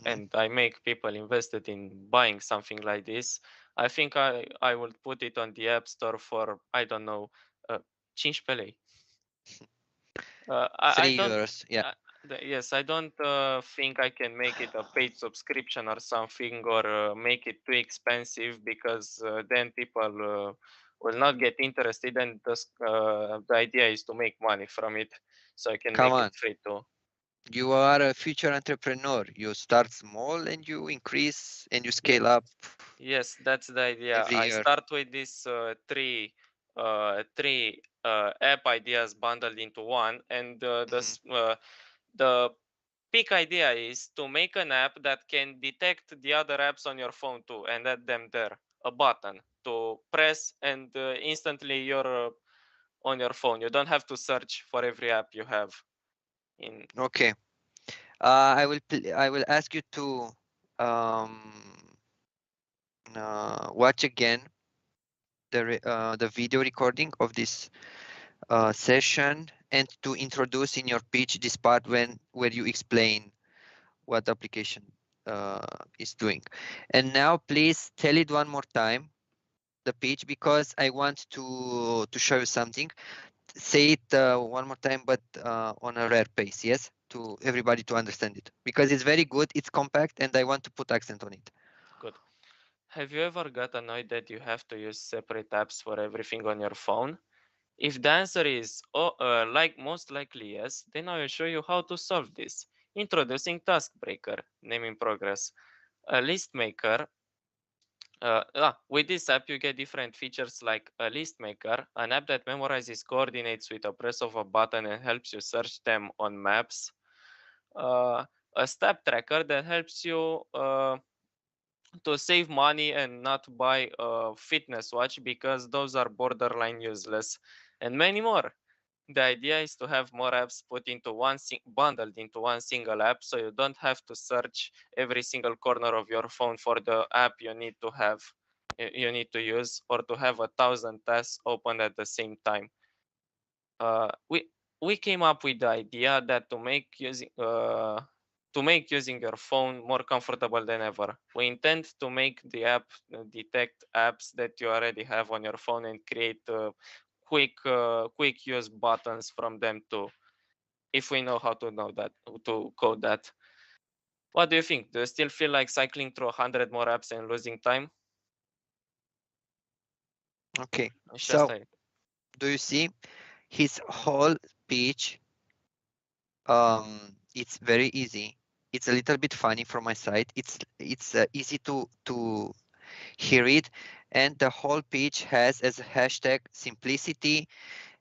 and I make people invested in buying something like this, I think I would put it on the App Store for, I don't know, 15 lei. I don't. €3, yeah. Yes, I don't think I can make it a paid subscription or something, or make it too expensive, because then people will not get interested, and the idea is to make money from it, so I can Come make on. it free too. You are a future entrepreneur. You start small and you increase and you scale up. Yes, that's the idea. Every I year. start with these three app ideas bundled into one, and the big idea is to make an app that can detect the other apps on your phone too, and add them there. A button to press, and instantly you're on your phone. You don't have to search for every app you have. Okay. I will ask you to watch again the video recording of this session, and to introduce in your pitch this part where you explain what the application is doing. And now please tell it one more time, the pitch, because I want to show you something. Say it one more time, but on a rare pace, yes, to everybody to understand it, because it's very good, it's compact, and I want to put accent on it. Good. Have you ever got annoyed that you have to use separate apps for everything on your phone? If the answer is most likely yes, then I will show you how to solve this. Introducing Task Breaker, name in progress. A list maker. With this app, you get different features like a list maker, an app that memorizes coordinates with a press of a button and helps you search them on maps. A step tracker that helps you to save money and not buy a fitness watch, because those are borderline useless, and many more. The idea is to have more apps put into bundled into one single app, so you don't have to search every single corner of your phone for the app you need to use, or to have 1,000 tasks open at the same time. We came up with the idea that to make using your phone more comfortable than ever. We intend to make the app detect apps that you already have on your phone and create quick use buttons from them too, if we know how to code that. What do you think? Do you still feel like cycling through 100 more apps and losing time? Okay, so do you see his whole pitch? It's very easy. It's a little bit funny from my side. It's easy to hear it, and the whole pitch has as a hashtag simplicity,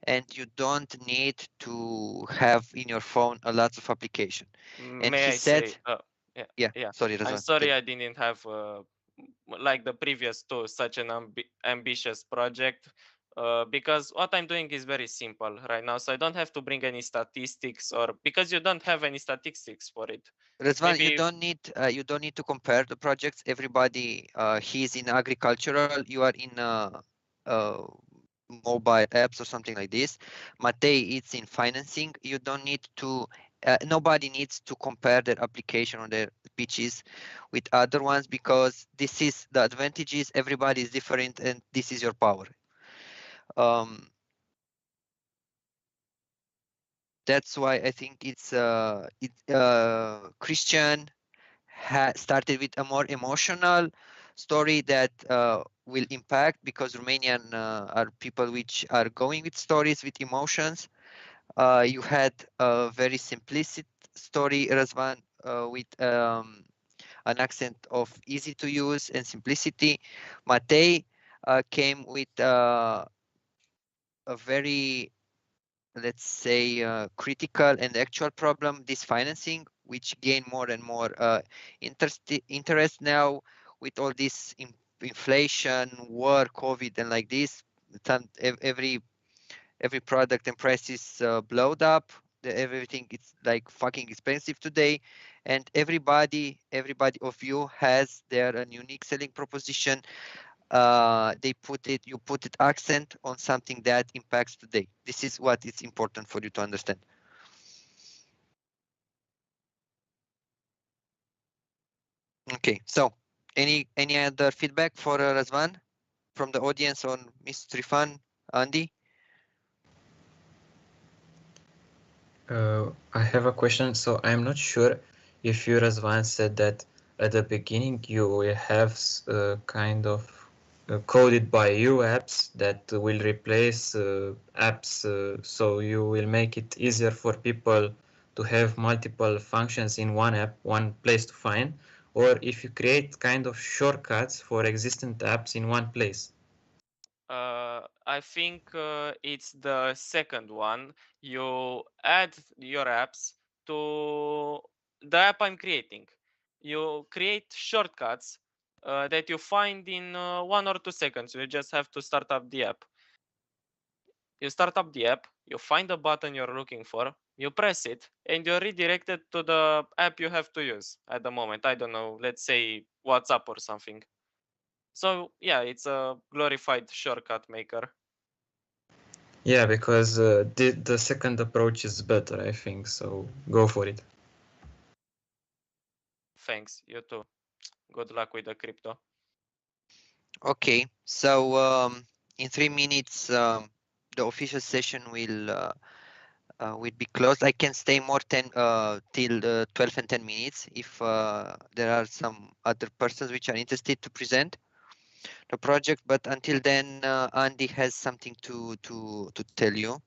and you don't need to have in your phone a lot of application. And May he I said, say, yeah. Sorry, Razvan. I'm sorry I didn't have like the previous two such an ambitious project, because what I'm doing is very simple right now, so I don't have to bring any statistics, or because you don't have any statistics for it. Razvan, you don't need to compare the projects. Everybody, he's in agricultural, you are in mobile apps or something like this. Matei, it's in financing. You don't need to. Nobody needs to compare their application or their pitches with other ones, because this is the advantages. Everybody is different, and this is your power. That's why I think it's Christian started with a more emotional story that will impact, because Romanian are people which are going with stories with emotions. You had a very simplistic story, Razvan, with an accent of easy to use and simplicity. Matei came with a very, let's say, critical and actual problem, this financing, which gain more and more interest now with all this inflation, war, COVID, and like this. Every product and prices blowed up. Everything is like fucking expensive today, and everybody of you has their unique selling proposition. You put it accent on something that impacts today. This is what is important for you to understand. Okay, so any other feedback for Razvan from the audience on Mr. Trifan, Andy? I have a question. So I'm not sure if you, Razvan, said that at the beginning you will have kind of coded by you apps that will replace apps, so you will make it easier for people to have multiple functions in one app, one place to find, or if you create kind of shortcuts for existing apps in one place. I think it's the second one. You add your apps to the app I'm creating. You create shortcuts that you find in 1 or 2 seconds. You just have to start up the app. You start up the app, you find the button you're looking for, you press it, and you're redirected to the app you have to use at the moment. I don't know, let's say WhatsApp or something. So yeah, it's a glorified shortcut maker. Yeah, because the second approach is better, I think, so go for it. Thanks, you too. Good luck with the crypto. Okay, so in 3 minutes, the official session will be closed. I can stay more till 12 and 10 minutes if there are some other persons which are interested to present the project. But until then, Andy has something to tell you.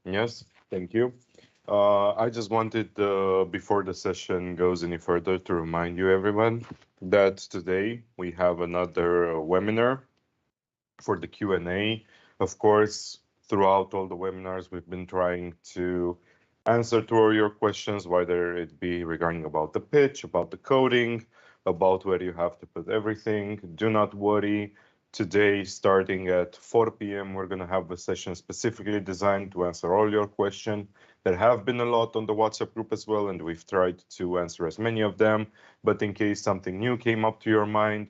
Yes, thank you. I just wanted, before the session goes any further, to remind you, everyone, that today we have another webinar for the Q&A. Of course, throughout all the webinars, we've been trying to answer to all your questions, whether it be regarding about the pitch, about the coding, about where you have to put everything. Do not worry. Today, starting at 4 p.m., we're going to have a session specifically designed to answer all your questions. There have been a lot on the WhatsApp group as well, and we've tried to answer as many of them. But in case something new came up to your mind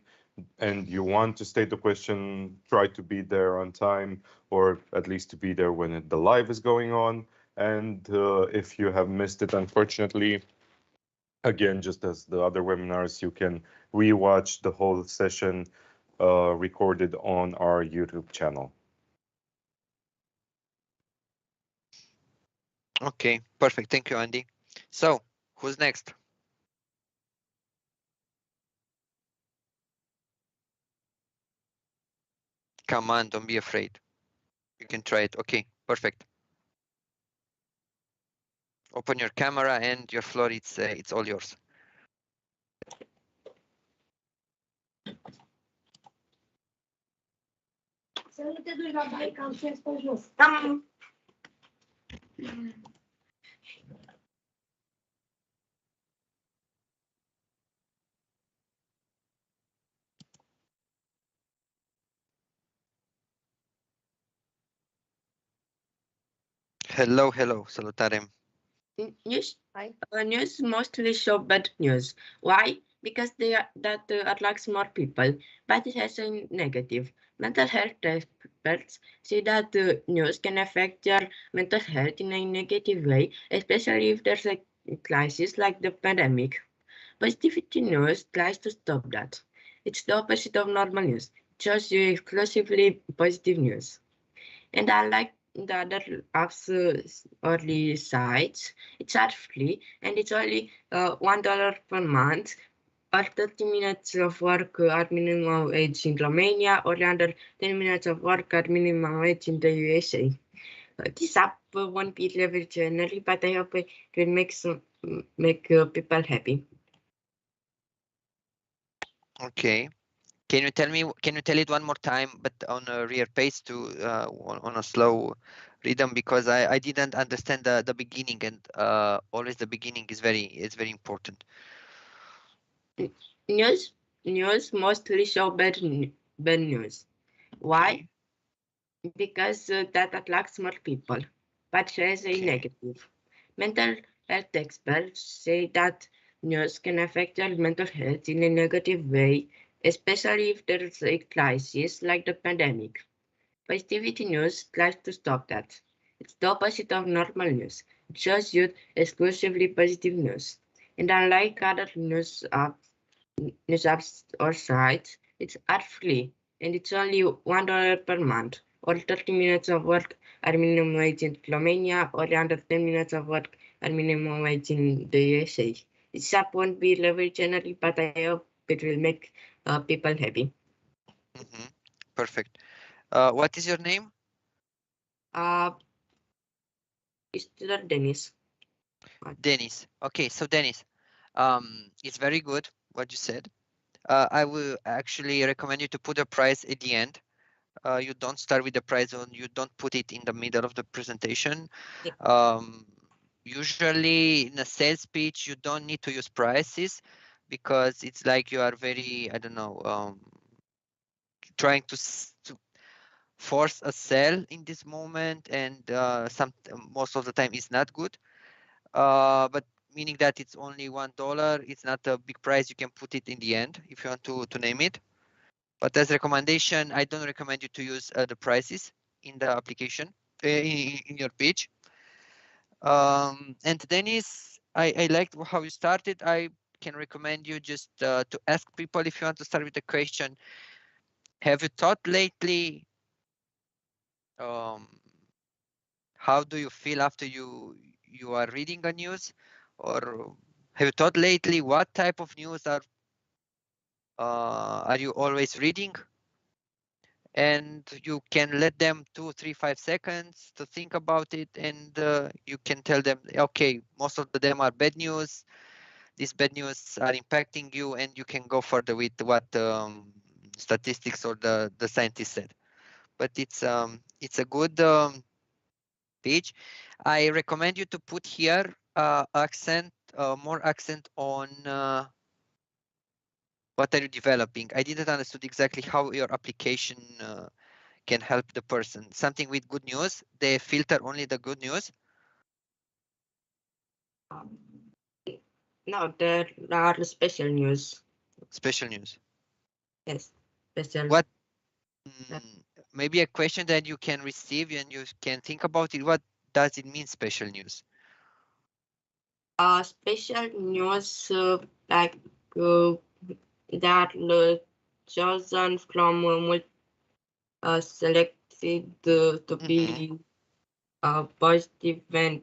and you want to state the question, try to be there on time, or at least to be there when the live is going on. And if you have missed it, unfortunately, again, just as the other webinars, you can rewatch the whole session recorded on our YouTube channel. Okay, perfect. Thank you, Andy. So, who's next? Come on, don't be afraid. You can try it. Okay, perfect. Open your camera and your floor, it's all yours. Să nu te duci la baie, că am sens pe jos. Hello, hello, salutare. News mostly show bad news. Why? Because that attracts more people, but it has a negative. Mental health experts say that news can affect your mental health in a negative way, especially if there's a crisis like the pandemic. Positivity news tries to stop that. It's the opposite of normal news. It shows you exclusively positive news. And unlike the other apps early sites, it's ad-free and it's only $1 per month, or 30 minutes of work at minimum wage in Romania, or under 10 minutes of work at minimum wage in the USA. This app won't be leveraged generally, but I hope it will make people happy. Okay. Can you tell it one more time, but on a real pace to on a slow rhythm, because I didn't understand the beginning, and always the beginning is very important. News mostly show bad news. Why? Because that attracts more people, but has a negative. Mental health experts say that news can affect your mental health in a negative way, especially if there is a crisis like the pandemic. Positivity news tries to stop that. It's the opposite of normal news. It shows you exclusively positive news. And unlike other news apps or sites, it's ad-free, and it's only $1 per month, or 30 minutes of work at minimum wage in Romania, or under 10 minutes of work at minimum wage in the USA. This app won't be leveraged generally, but I hope it will make people happy. Perfect. What is your name? It's Dennis. Dennis. Okay, so Dennis, it's very good what you said. I will actually recommend you to put a price at the end. You don't start with the price on, you don't put it in the middle of the presentation. Yeah. Usually in a sales pitch, you don't need to use prices because it's like you are very, I don't know, trying to force a sell in this moment, and most of the time it's not good. But meaning that it's only $1, it's not a big price. You can put it in the end if you want to name it. But as recommendation, I don't recommend you to use the prices in the application in your pitch. And Dennis, I liked how you started. I can recommend you just to ask people if you want to start with a question. Have you thought lately? How do you feel after you are reading a news, or have you thought lately what type of news are you always reading? And you can let them 2, 3, 5 seconds to think about it, and you can tell them, okay, most of them are bad news. These bad news are impacting you, and you can go further with what statistics or the scientists said. But it's a good page. I recommend you to put here more accent on what are you developing. I didn't understand exactly how your application can help the person. Something with good news, they filter only the good news. No, there are special news. Special news. Yes, special. What? Maybe a question that you can receive and you can think about it. What does it mean, special news? Special news like that chosen from selected to be positive and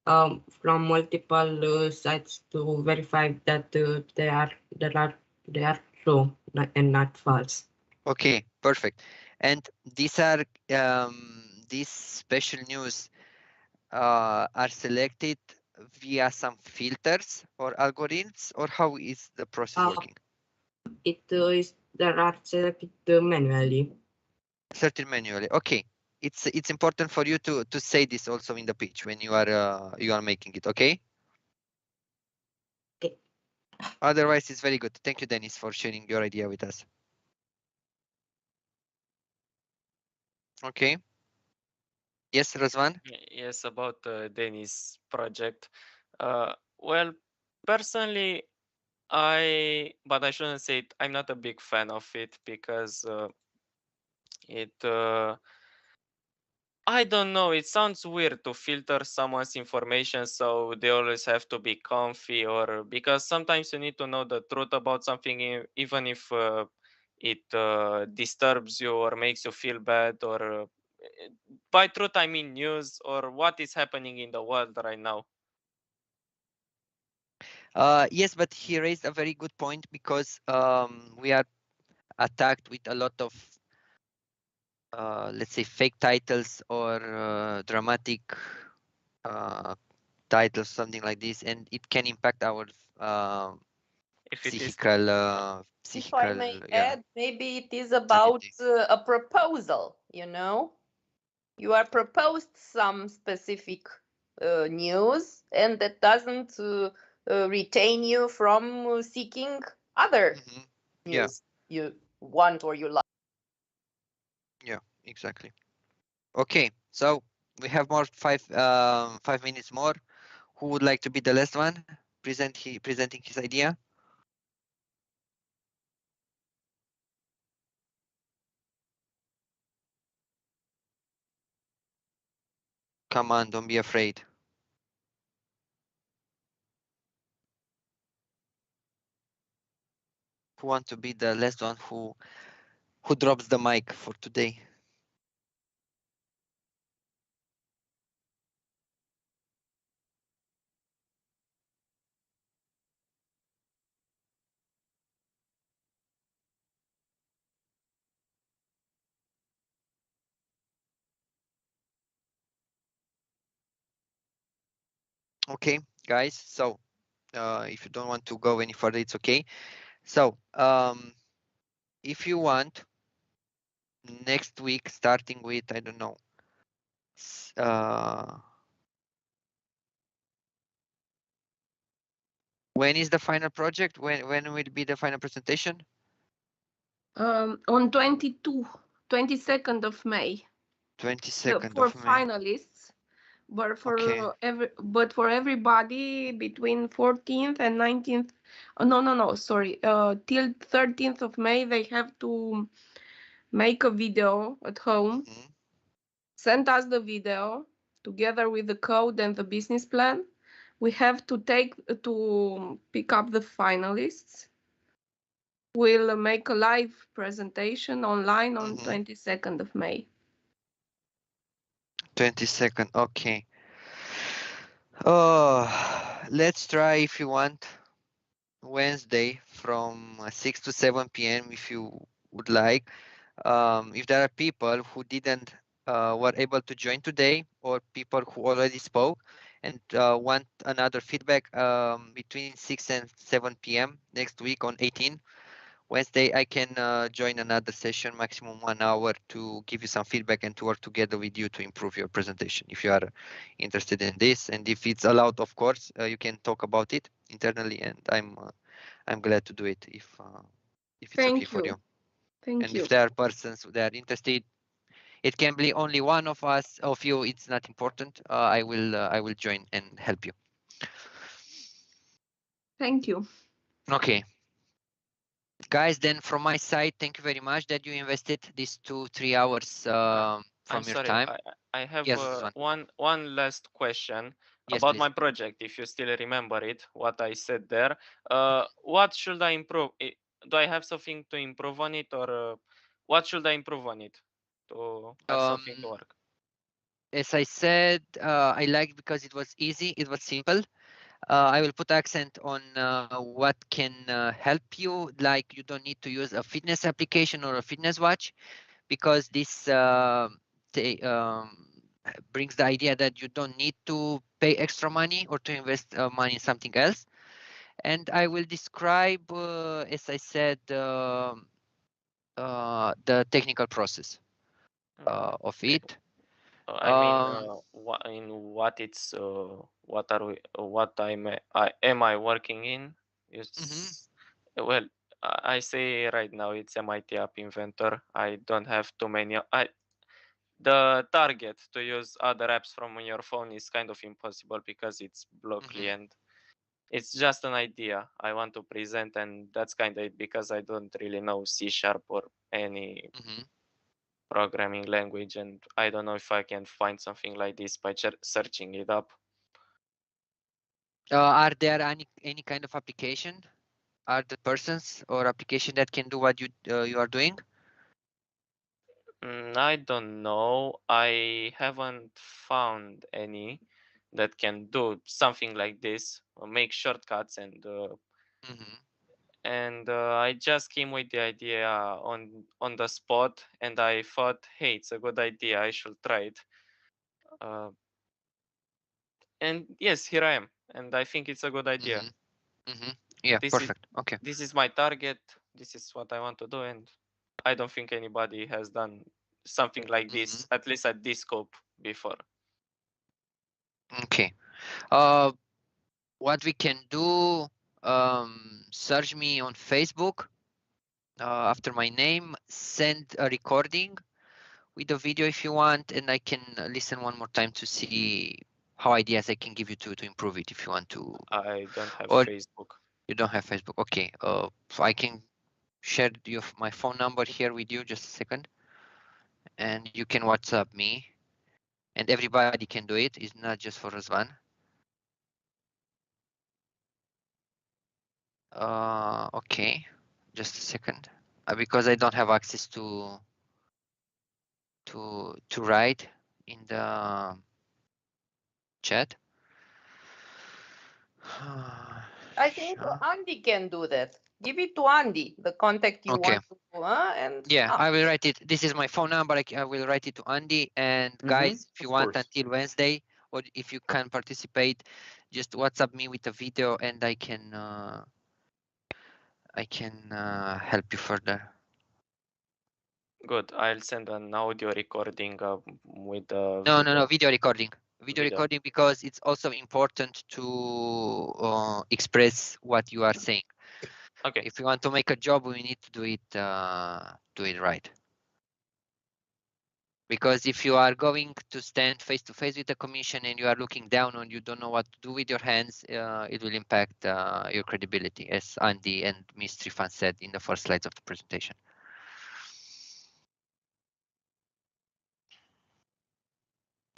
from multiple sites to verify that they are true and not false. Okay, perfect. And these are these special news are selected via some filters or algorithms, or how is the process working? There are selected manually. Selected manually. Okay. It's important for you to say this also in the pitch when you are making it. Okay. Okay. Otherwise, it's very good. Thank you, Dennis, for sharing your idea with us. Okay. Yes, Razvan? Yes, about Dennis' project. Well, personally, but I shouldn't say it, I'm not a big fan of it because I don't know, it sounds weird to filter someone's information so they always have to be comfy, or because sometimes you need to know the truth about something even if it disturbs you or makes you feel bad, or by truth I mean news or what is happening in the world right now. Yes, but he raised a very good point because we are attacked with a lot of let's say fake titles or dramatic titles, something like this, and it can impact our psychical if I may add, maybe it is about a proposal, you know? You are proposed some specific news, and that doesn't retain you from seeking other news you want or you like. Yeah, exactly. Okay, so we have more 5 minutes more. Who would like to be the last one presenting his idea? Come on, don't be afraid. who want to be the last one who drops the mic for today? Okay, guys, so if you don't want to go any further, it's okay. So if you want, next week, starting with, I don't know, when is the final project? When will be the final presentation? On 22nd of May. 22nd for of May. Finalists, but for everybody between 14th and 19th. Sorry. Till 13th of May, they have to make a video at home. Send us the video together with the code and the business plan. We have to pick up the finalists. We'll make a live presentation online on 22nd of May. 22nd, okay. Let's try, if you want, Wednesday from 6 to 7 p.m. if you would like. If there are people who didn't were able to join today, or people who already spoke and want another feedback, between 6 and 7 p.m. next week on 18 Wednesday, I can join another session, maximum 1 hour, to give you some feedback and to work together with you to improve your presentation. If you are interested in this, and if it's allowed, of course, you can talk about it internally, and I'm glad to do it if it's okay for you. Thank you. If there are persons that are interested, it can be only one of you. It's not important. I will join and help you. Thank you. Okay. Guys, then from my side, thank you very much that you invested these 2-3 hours from your time. I have yes, one last question about please. my project, if you still remember it, what I said there. What should I improve? Do I have something to improve on it, or what should I improve on it to have something to work? As I said, I liked because it was easy, it was simple. I will put accent on what can help you, like you don't need to use a fitness application or a fitness watch, because this brings the idea that you don't need to pay extra money or to invest money in something else. And I will describe, as I said, the technical process of it. I mean, what am I working in? Well, I say right now it's MIT App Inventor. I don't have too many. The target to use other apps from your phone is kind of impossible because it's block client. It's just an idea I want to present, and that's kind of it, because I don't really know C# or any programming language, and I don't know if I can find something like this by searching it up. Are there any kind of application? Are the persons or application that can do what you are doing? I don't know. I haven't found any that can do something like this, or make shortcuts, and I just came with the idea on the spot, and I thought, hey, it's a good idea, I should try it. And yes, here I am, and I think it's a good idea. Yeah, perfect. Okay. This is my target. This is what I want to do, and I don't think anybody has done something like this, at least at this scope, before. Okay. What we can do, search me on Facebook after my name, send a recording with a video if you want, and I can listen one more time to see how ideas I can give you to improve it if you want to. I don't have Facebook. You don't have Facebook? Okay. I can share my phone number here with you, just a second, and you can WhatsApp me, and everybody can do it. It's not just for Răzvan. Okay, Just a second, because I don't have access to write in the chat. I think Andy can do that. Give it to Andy, the contact you want to, and I will write it. This is my phone number. I will write it to Andy. And guys, if you want until Wednesday, or if you can participate, just WhatsApp me with a video, and I can help you further. Good. I'll send an audio recording with the no video recording. Video recording, because it's also important to express what you are saying. Okay. If you want to make a job, we need to do it right. Because if you are going to stand face to face with the commission and you are looking down and you don't know what to do with your hands, it will impact your credibility, as Andy and Ms. Trifan said in the first slides of the presentation.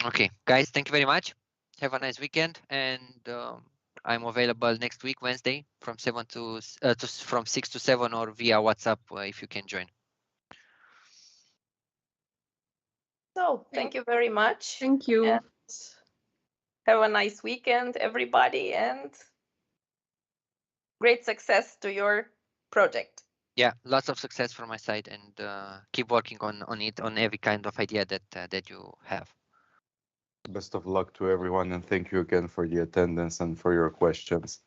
Okay, guys, thank you very much. Have a nice weekend, and I'm available next week, Wednesday, from 6 to 7, or via WhatsApp if you can join. So thank you very much. Thank you. And have a nice weekend, everybody, and great success to your project. Yeah, lots of success from my side, and keep working on it, on every kind of idea that you have. Best of luck to everyone, and thank you again for the attendance and for your questions.